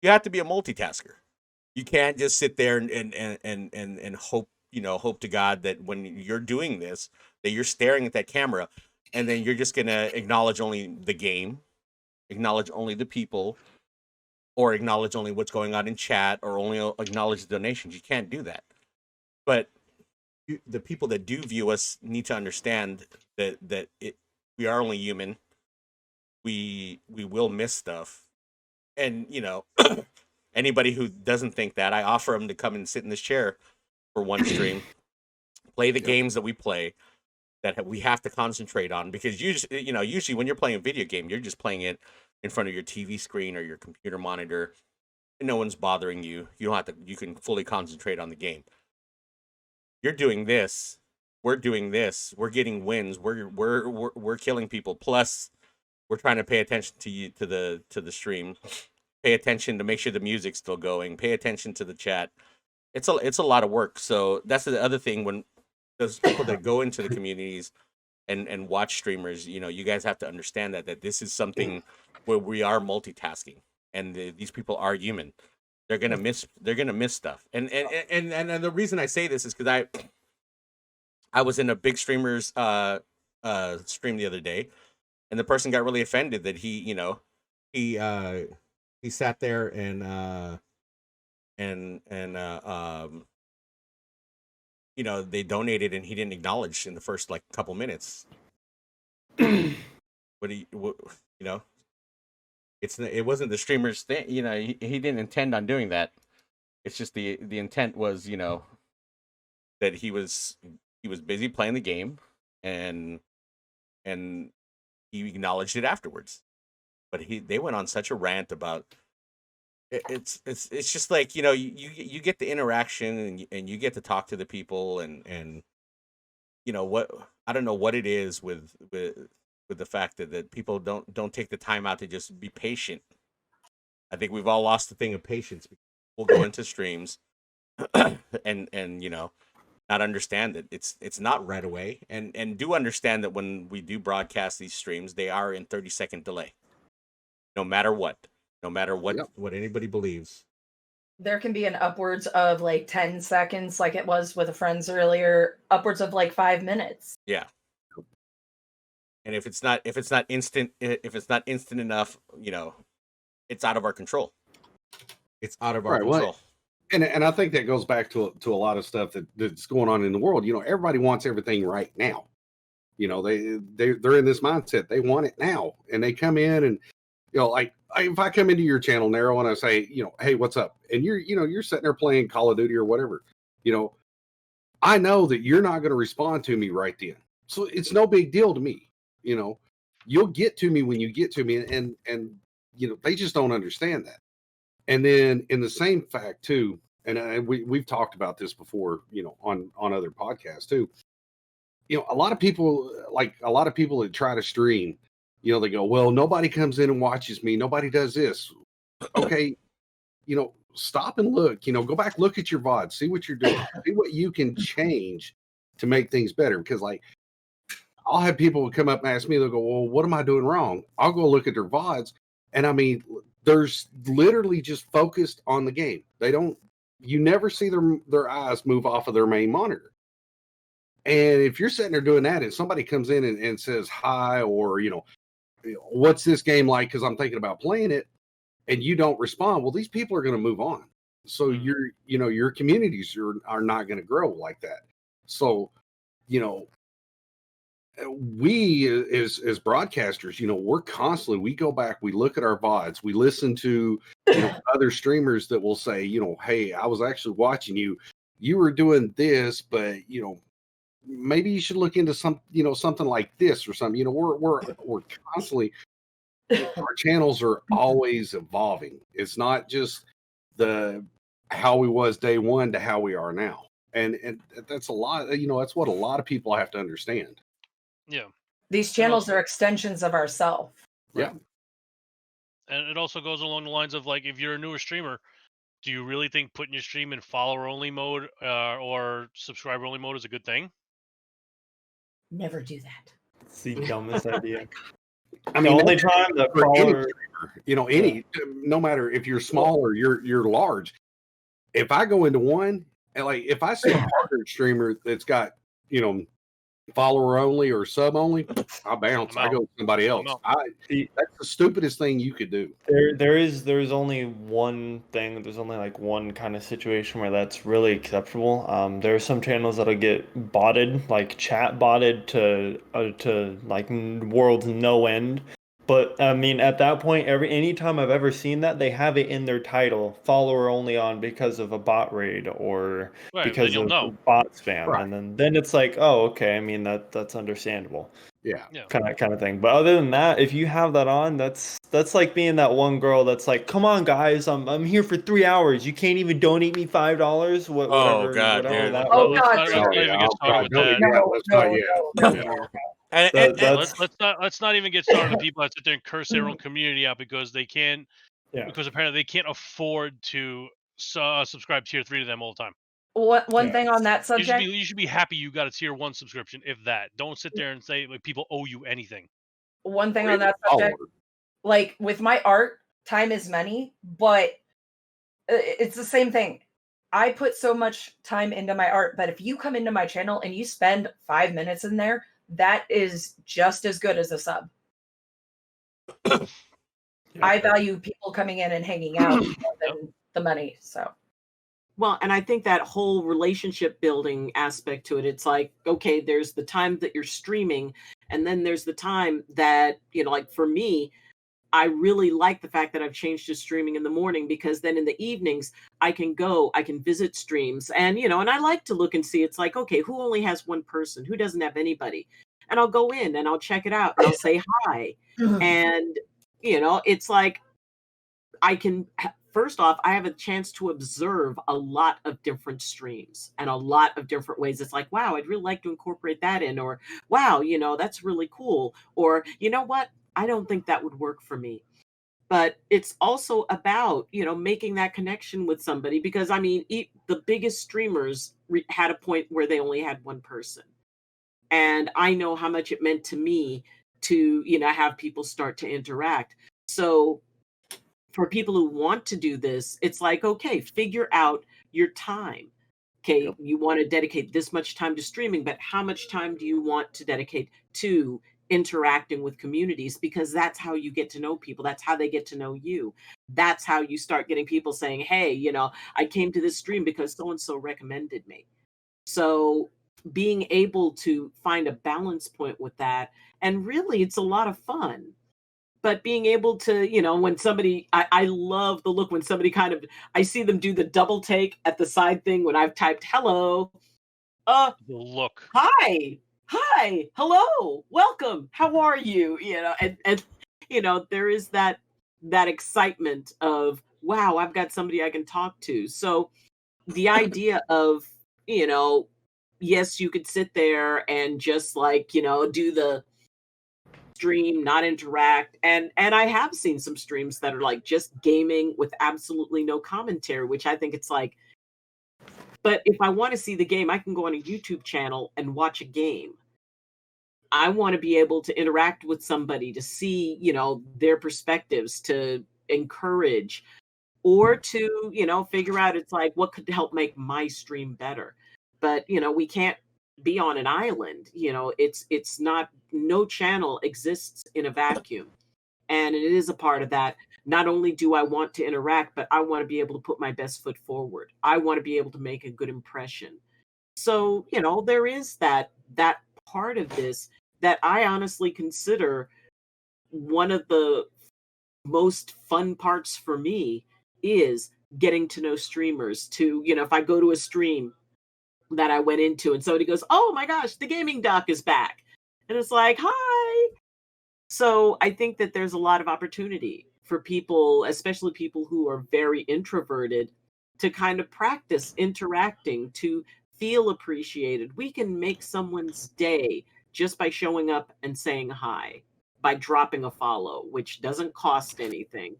You have to be a multitasker. You can't just sit there and hope, hope to God that when you're doing this, that you're staring at that camera, and then you're just gonna acknowledge only the game, acknowledge only the people, or acknowledge only what's going on in chat, or only acknowledge the donations. You can't do that. But the people that do view us need to understand that we are only human. We will miss stuff, and anybody who doesn't think that, I offer them to come and sit in this chair for one stream, play the games that we play, that we have to concentrate on, because usually when you're playing a video game, you're just playing it in front of your TV screen or your computer monitor, and no one's bothering you. You don't have to. You can fully concentrate on the game. You're doing this. We're doing this. We're getting wins. We're killing people. Plus, we're trying to pay attention to the stream. Pay attention to make sure the music's still going. Pay attention to the chat. It's a lot of work. So that's the other thing, when those people that go into the communities and watch streamers, you guys have to understand that this is something where we are multitasking, and these people are human. They're gonna miss stuff. And the reason I say this is because I was in a big streamer's stream the other day, and the person got really offended that he sat there and they donated, and he didn't acknowledge in the first couple minutes. It wasn't the streamer's thing. He didn't intend on doing that. It's just the intent was, that he was busy playing the game, and he acknowledged it afterwards. But they went on such a rant about it's just like, you get the interaction, and you get to talk to the people, and what, I don't know what it is with the fact that people don't take the time out to just be patient. I think we've all lost the thing of patience. We'll go into streams and not understand that it's not right away, and do understand that when we do broadcast these streams, they are in 30-second delay. No matter what Yep. what anybody believes, There can be an upwards of like 10 seconds, like it was with the friends earlier, upwards of like 5 minutes. Yeah. And if it's not instant enough, it's out of our control. It's out of our control. And I think that goes back to a lot of stuff that's going on in the world. Everybody wants everything right now. They're in this mindset. They want it now, and they come in and like if I come into your channel, Narrow, and I say, hey, what's up? And you're sitting there playing Call of Duty or whatever. I know that you're not going to respond to me right then, so it's no big deal to me. You'll get to me when you get to me, and they just don't understand that. And then in the same fact too, and we've talked about this before, on other podcasts too. A lot of people that try to stream, they go, well, nobody comes in and watches me. Nobody does this. Okay. Stop and look, go back, look at your VOD, see what you're doing, see what you can change to make things better. Because like, I'll have people come up and ask me, they'll go, well, what am I doing wrong? I'll go look at their VODs. And I mean, there's literally just focused on the game. You never see their eyes move off of their main monitor. And if you're sitting there doing that and somebody comes in and says hi, or, what's this game like? Because I'm thinking about playing it, and you don't respond. Well, these people are going to move on. So your communities are not going to grow like that. So, we as broadcasters, we're constantly, we go back, we look at our VODs, we listen to other streamers that will say, hey, I was actually watching you were doing this, but maybe you should look into something like this or something. We're constantly, our channels are always evolving. It's not just how we was day one to how we are now. And that's a lot, that's what a lot of people have to understand. Yeah. These channels are extensions of ourselves. Yeah. And it also goes along the lines of, like, if you're a newer streamer, do you really think putting your stream in follower only mode or subscriber only mode is a good thing? Never do that. It's the dumbest idea. I mean, the only time that follower, no matter if you're small or you're large, if I go into one and like if I see a partner streamer that's got follower only or sub only, I bounce. I go to somebody else. That's the stupidest thing you could do. There's only one thing. There's only like one kind of situation where that's really acceptable. There are some channels that'll get botted, like chat botted to like world's no end. But I mean, at that point, anytime I've ever seen that, they have it in their title, follower only on because of a bot raid or because of bot spam, right. And then it's like, oh, okay. I mean, that's understandable. Yeah. Kind of thing. But other than that, if you have that on, that's like being that one girl that's like, come on, guys, I'm here for 3 hours. You can't even donate me $5. Oh God, dude. Let's not even get started on people that sit there and curse their own community out because they can't, because apparently they can't afford to subscribe tier 3 to them all the time. One thing on that subject, you should be happy you got a tier 1 subscription. If that, don't sit there and say like people owe you anything. One thing on that subject, like with my art, time is money, but it's the same thing. I put so much time into my art, but if you come into my channel and you spend 5 minutes in there, that is just as good as a sub. I value people coming in and hanging out more than the money. So, well, and I think that whole relationship building aspect to it, it's like, okay, there's the time that you're streaming, and then there's the time that, like for me, I really like the fact that I've changed to streaming in the morning, because then in the evenings I can visit streams and, and I like to look and see, it's like, okay, who only has one person, who doesn't have anybody? And I'll go in and I'll check it out and I'll say hi. And, it's like, first off, I have a chance to observe a lot of different streams and a lot of different ways. It's like, wow, I'd really like to incorporate that in, or wow, that's really cool. Or, you know what? I don't think that would work for me. But it's also about, making that connection with somebody, because I mean, the biggest streamers had a point where they only had one person. And I know how much it meant to me to, have people start to interact. So for people who want to do this, it's like, okay, figure out your time. Okay, Yep. you want to dedicate this much time to streaming, but how much time do you want to dedicate to interacting with communities? Because that's how you get to know people. That's how they get to know you. That's how you start getting people saying, hey, I came to this stream because so and so recommended me. So being able to find a balance point with that, and really it's a lot of fun. But being able to, when somebody, I love the look when somebody I see them do the double take at the side thing when I've typed hello. The look. Hi, hello, welcome, how are you? And there is that excitement of, wow, I've got somebody I can talk to. So the idea of, yes, you could sit there and just do the stream, not interact. And I have seen some streams that are like just gaming with absolutely no commentary, which I think it's like, but if I want to see the game, I can go on a YouTube channel and watch a game. I want to be able to interact with somebody to see, their perspectives, to encourage, or to, figure out, it's like, what could help make my stream better. But, we can't be on an island. It's not, no channel exists in a vacuum. And it is a part of that. Not only do I want to interact, but I want to be able to put my best foot forward. I want to be able to make a good impression. So, there is that part of this that I honestly consider one of the most fun parts for me is getting to know streamers. To, if I go to a stream that I went into and somebody goes, oh my gosh, the gaming doc is back. And it's like, hi. So I think that there's a lot of opportunity for people, especially people who are very introverted, to kind of practice interacting, to feel appreciated. We can make someone's day just by showing up and saying hi, by dropping a follow, which doesn't cost anything,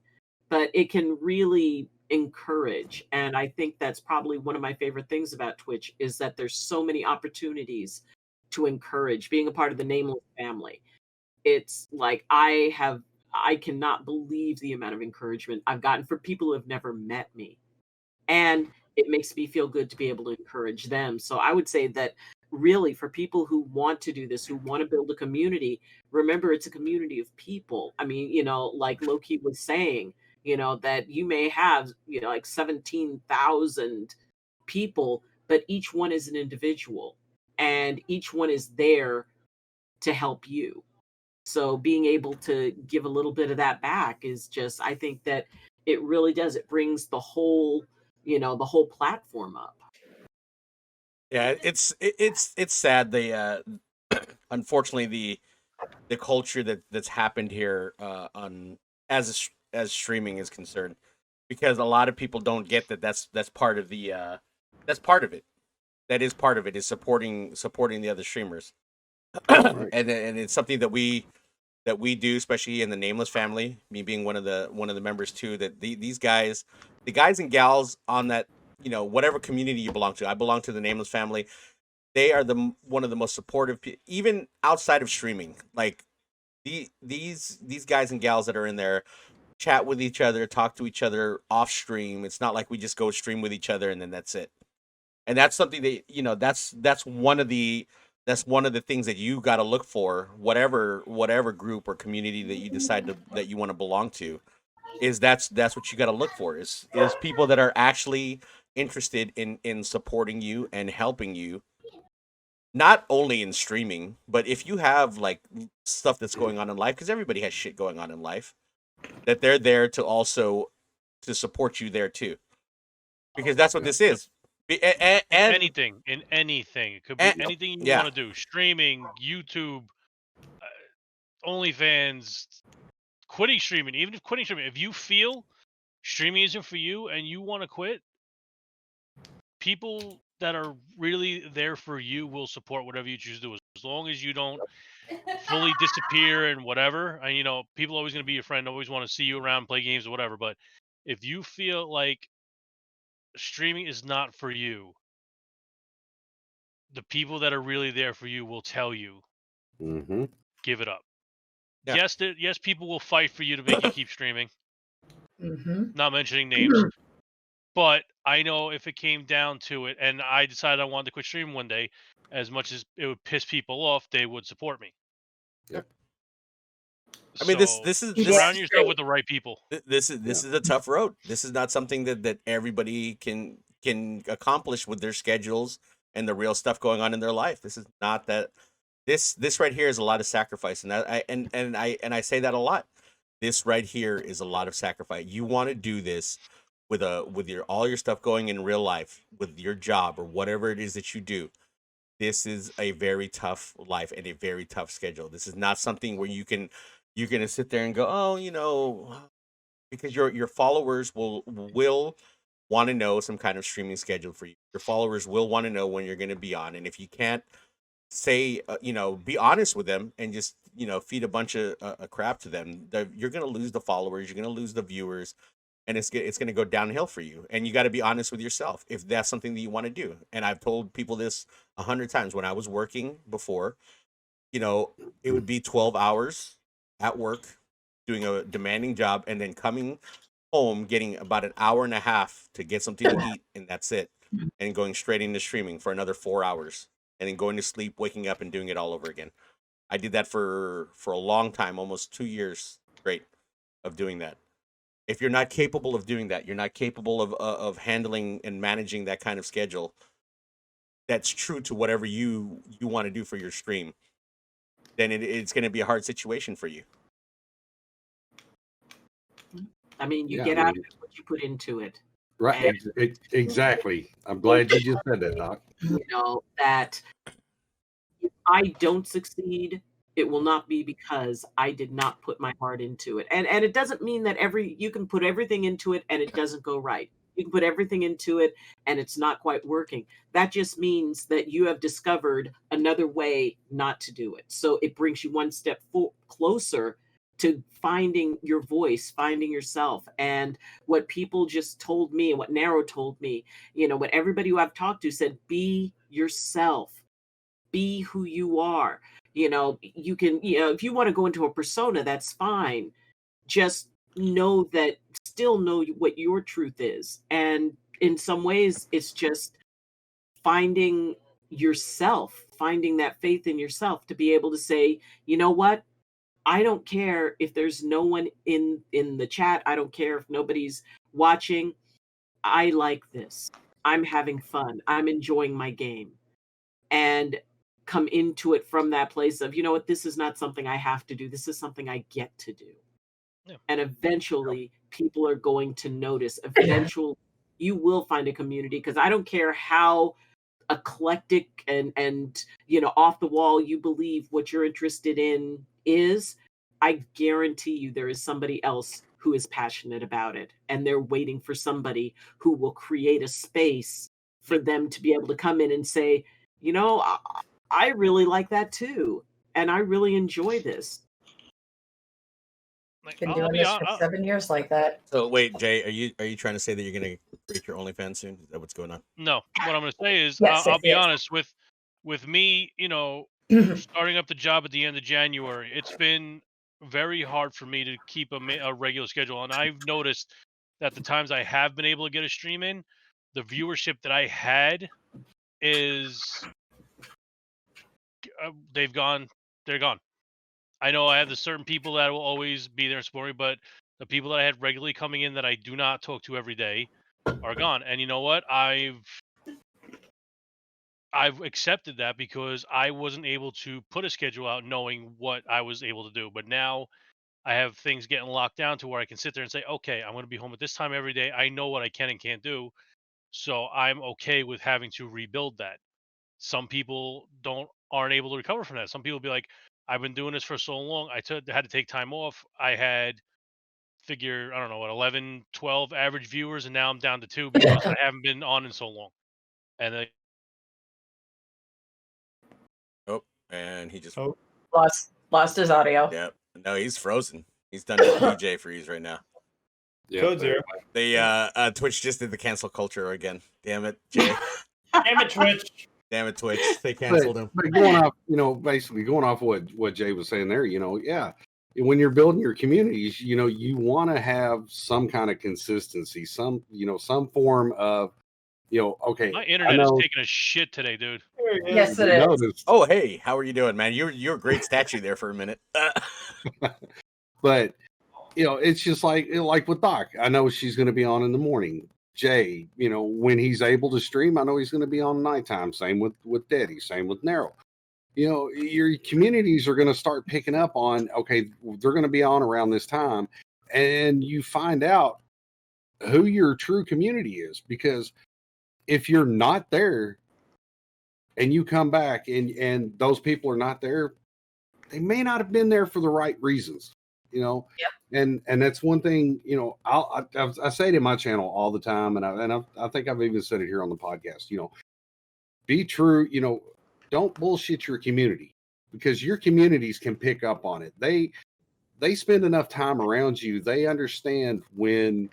but it can really encourage. And I think that's probably one of my favorite things about Twitch, is that there's so many opportunities to encourage. Being a part of the Nameless family, it's like I cannot believe the amount of encouragement I've gotten from people who have never met me. And it makes me feel good to be able to encourage them. So I would say that really, for people who want to do this, who want to build a community, remember, it's a community of people. I mean, like Loki was saying, that you may have, like 17,000 people, but each one is an individual and each one is there to help you. So being able to give a little bit of that back is just, I think that it really does. It brings the whole, the whole platform up. Yeah, it's sad. Unfortunately, the culture that's happened here on as streaming is concerned, because a lot of people don't get that that's part of the that's part of it. That is part of it, is supporting the other streamers. Right. and it's something that we do, especially in the Nameless family. Me being one of the members too. That these guys, the guys and gals on that, whatever community you belong to. I belong to the Nameless family. They are one of the most supportive, even outside of streaming. Like these guys and gals that are in there chat with each other, talk to each other off stream. It's not like we just go stream with each other and then that's it. And that's something that that's one of the things that you got to look for, whatever group or community that you decide that you want to belong to, is that's what you got to look for, is people that are actually interested in supporting you and helping you, not only in streaming, but if you have like stuff that's going on in life, because everybody has shit going on in life, that they're there to also to support you there too, because that's what this is. And anything. It could be anything you want to do. Streaming, YouTube, OnlyFans, quitting streaming. Even if quitting streaming, if you feel streaming isn't for you and you want to quit, people that are really there for you will support whatever you choose to do, as long as you don't fully disappear and whatever. And people are always going to be your friend, always want to see you around, play games or whatever. But if you feel like streaming is not for you, the people that are really there for you will tell you, give it up. Yeah. Yes, people will fight for you to make you keep streaming. not mentioning names. But I know if it came down to it, and I decided I wanted to quit streaming one day, as much as it would piss people off, they would support me. Yep. I mean, So this is surround yourself with the right people. this is a tough road. This is not something that everybody can accomplish with their schedules and the real stuff going on in their life. This is not that. This right here is a lot of sacrifice, and I say that a lot. This right here is a lot of sacrifice. You want to do this with all your stuff going in real life, with your job or whatever it is that you do. This is a very tough life and a very tough schedule. This is not something where you're gonna sit there and go, oh, because your followers will want to know some kind of streaming schedule for you. Your followers will want to know when you're going to be on, and if you can't say, be honest with them and just feed a bunch of crap to them, you're going to lose the followers, you're going to lose the viewers, and it's going to go downhill for you. And you got to be honest with yourself if that's something that you want to do. And I've told people this 100 times. When I was working before, it would be 12 hours at work doing a demanding job, and then coming home getting about an hour and a half to get something to eat, and that's it, and going straight into streaming for another 4 hours, and then going to sleep, waking up, and doing it all over again. I did that for a long time, almost 2 years straight of doing that. If you're not capable of doing that, you're not capable of handling and managing that kind of schedule that's true to whatever you want to do for your stream, then it's going to be a hard situation for you. I mean, you get out of what you put into it. Right. Exactly. I'm glad you just said that, Doc. That if I don't succeed, it will not be because I did not put my heart into it. And it doesn't mean that you can put everything into it and it doesn't go right. You can put everything into it and it's not quite working. That just means that you have discovered another way not to do it. So it brings you one step closer to finding your voice, finding yourself. And what people just told me and what Narrow told me, what everybody who I've talked to said, be yourself, be who you are. You can, if you want to go into a persona, that's fine. Just still know what your truth is. And in some ways, it's just finding yourself, finding that faith in yourself to be able to say, you know what? I don't care if there's no one in the chat. I don't care if nobody's watching. I like this. I'm having fun. I'm enjoying my game. And come into it from that place of, this is not something I have to do. This is something I get to do. Yeah. And eventually people are going to notice. Eventually you will find a community, because I don't care how eclectic and off the wall you believe what you're interested in is. I guarantee you there is somebody else who is passionate about it, and they're waiting for somebody who will create a space for them to be able to come in and say, I really like that too, and I really enjoy this. Been doing this for 7 years like that. So wait, Jay, are you trying to say that you're going to create your OnlyFans soon? Is that what's going on? No, what I'm going to say is, Yes, I'll be honest with me. Starting up the job at the end of January, it's been very hard for me to keep a regular schedule, and I've noticed that the times I have been able to get a stream in, the viewership that I had is they're gone. I know I have the certain people that will always be there and support me, but the people that I had regularly coming in that I do not talk to every day are gone. And you know what? I've accepted that because I wasn't able to put a schedule out knowing what I was able to do. But now I have things getting locked down to where I can sit there and say, okay, I'm going to be home at this time every day. I know what I can and can't do. So I'm okay with having to rebuild that. Some people aren't able to recover from that. Some people be like, I've been doing this for so long. I had to take time off. I had 11, 12 average viewers, and now I'm down to 2 because I haven't been on in so long. And and he just lost his audio. Yeah, no, he's frozen. He's done his DJ freeze right now. Yeah, Code Zero. The Twitch just did the cancel culture again. Damn it, Jay. Damn it, Twitch. Damn it, Twitch. They canceled him. But going off, basically going off what Jay was saying there, yeah, when you're building your communities, you want to have some kind of consistency, some form of, okay. My internet is taking a shit today, dude. Yes, it is. Oh, hey, how are you doing, man? You're a great statue there for a minute. But it's just like with Doc. I know she's going to be on in the morning. Jay, when he's able to stream, I know he's going to be on nighttime. Same with Daddy. Same with Narrow. Your communities are going to start picking up on, okay, they're going to be on around this time, and you find out who your true community is, because if you're not there and you come back and those people are not there, they may not have been there for the right reasons, Yep. and that's one thing, I say it in my channel all the time, and I think I've even said it here on the podcast, be true, don't bullshit your community, because your communities can pick up on it. They spend enough time around you. They understand when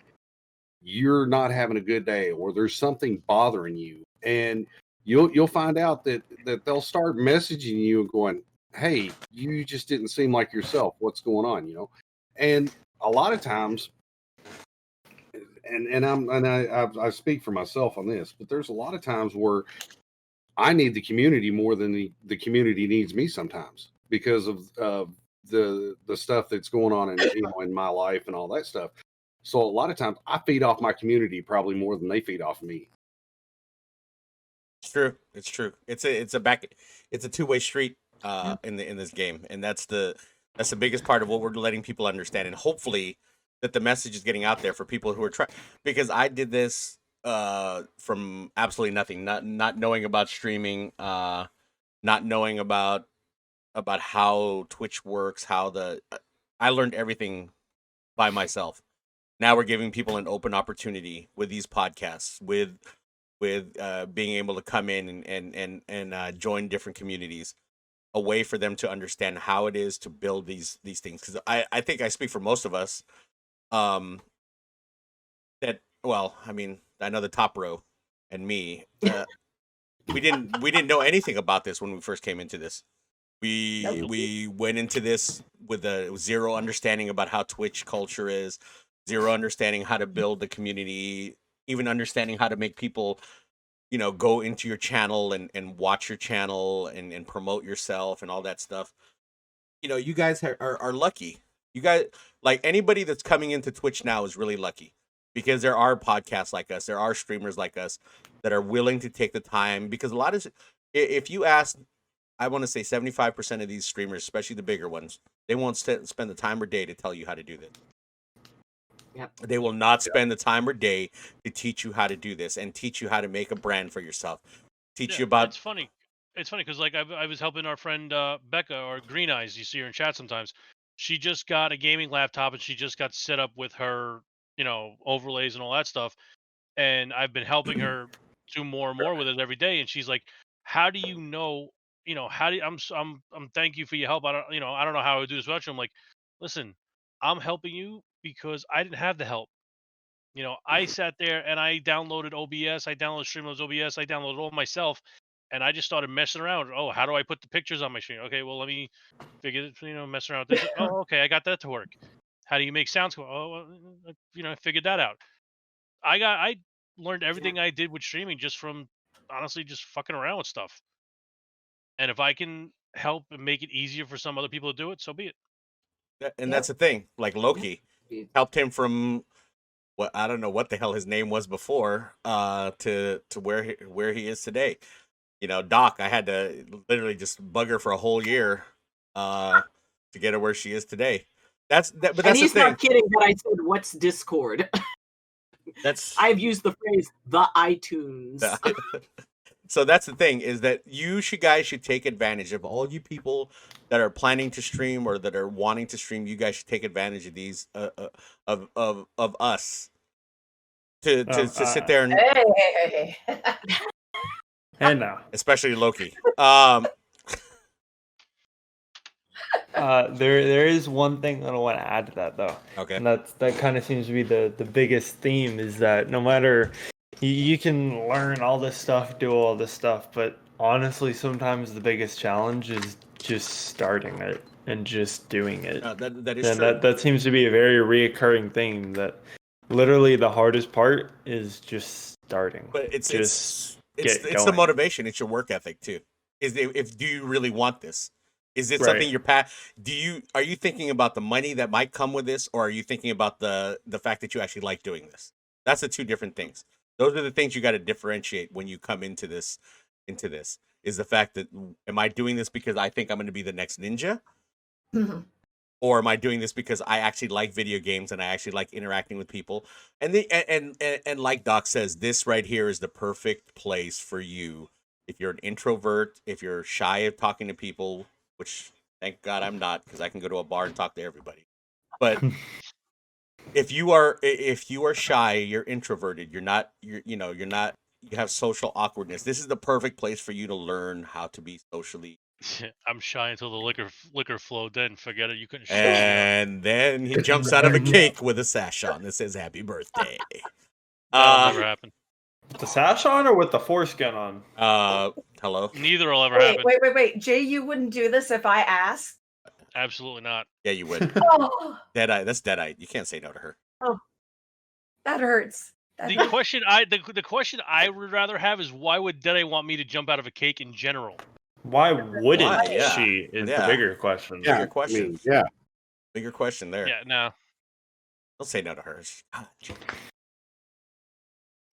you're not having a good day or there's something bothering you, and you'll find out that they'll start messaging you and going, hey, you just didn't seem like yourself. What's going on? And a lot of times, and I speak for myself on this, but there's a lot of times where I need the community more than the community needs me sometimes, because of the stuff that's going on in my life and all that stuff. So a lot of times I feed off my community probably more than they feed off me. It's true. It's true. It's a two-way street in this game, and that's the biggest part of what we're letting people understand, and hopefully that the message is getting out there for people who are trying. Because I did this from absolutely nothing, not knowing about streaming, not knowing about how Twitch works, I learned everything by myself. Now we're giving people an open opportunity with these podcasts, with being able to come in and join different communities, a way for them to understand how it is to build these things. Because I think I speak for most of us, that, well, I mean, I know the top row and me, we didn't know anything about this when we first came into this. We went into this with a zero understanding about how Twitch culture is, zero understanding how to build the community, even understanding how to make people, go into your channel and watch your channel and promote yourself and all that stuff. You guys are lucky. You guys, like, anybody that's coming into Twitch now is really lucky, because there are podcasts like us, there are streamers like us that are willing to take the time. Because a lot of, if you ask, I want to say 75% of these streamers, especially the bigger ones, they won't spend the time or day to tell you how to do this. Yep. They will not spend the time or day to teach you how to do this and teach you how to make a brand for yourself. Teach you about. It's funny because, like, I was helping our friend Becca, or Green Eyes. You see her in chat sometimes. She just got a gaming laptop and she just got set up with her, overlays and all that stuff. And I've been helping her do more and more with it every day. And she's like, "How do you know? How do you, I'm thank you for your help. I don't know how I would do this without you." I'm like, "Listen, I'm helping you because I didn't have the help. I sat there and I downloaded OBS, I downloaded Streamlabs OBS, I downloaded all myself, and I just started messing around. Oh, how do I put the pictures on my screen? Okay, well, let me figure it, mess around with this. Oh, okay, I got that to work. How do you make sounds? Oh, I figured that out. I learned everything I did with streaming just from, honestly, just fucking around with stuff. And if I can help and make it easier for some other people to do it, so be it. And that's the thing. Like Loki helped him from, what, I don't know what the hell his name was before, to where he is today. Doc, I had to literally just bug her for a whole year to get her where she is today. But that's and he's the thing. not kidding that I said, "What's Discord?" I've used the phrase "the iTunes." So that's the thing, is that you guys should take advantage of all you people that are planning to stream or that are wanting to stream. You guys should take advantage of these of us to sit there and Hey. And now, especially Loki. There is one thing that I want to add to that, though. Okay. And that kind of seems to be the biggest theme, is that no matter, you can learn all this stuff, do all this stuff, but honestly, sometimes the biggest challenge is just starting it. and just doing it. That is And true. that seems to be a very reoccurring thing. That literally the hardest part is just starting. But it's the going. motivation. It's your work ethic too. Do you really want this? Is it Right. something are you thinking about the money that might come with this, or are you thinking about the fact that you actually like doing this? That's the two different things. Those are the things you got to differentiate when you come into this. Is the fact that, am I doing this because I think I'm going to be the next ninja? Mm-hmm. Or am I doing this because I actually like video games and I actually like interacting with people? And like Doc says, this right here is the perfect place for you. If you're an introvert, if you're shy of talking to people, which thank God I'm not, because I can go to a bar and talk to everybody. But if you are shy, you're introverted, you have social awkwardness. This is the perfect place for you to learn how to be socially. I'm shy until the liquor flowed. Then forget it. You couldn't. And then he jumps out of a cake with a sash on that says "Happy Birthday." That'll never happen. With the sash on or with the foreskin on? Hello. Neither will ever happen. Wait. Jay, you wouldn't do this if I asked? Absolutely not. Yeah, you would. Oh, Deadeye. That's Deadeye. You can't say no to her. that hurts. The question I would rather have is, why would Deadeye want me to jump out of a cake in general? Why wouldn't Why? Yeah. she? Is Yeah. the bigger question. Yeah, Bigger question. yeah. Bigger question there. Yeah, no. Don't say no to her.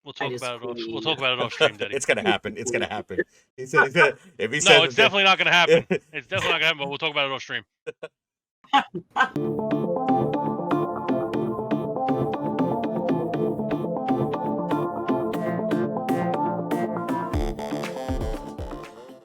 We'll talk about it off stream, Daddy. It's gonna happen. It's gonna happen. He said, if he No, says it's definitely not gonna happen. It's definitely not gonna happen. But we'll talk about it off stream.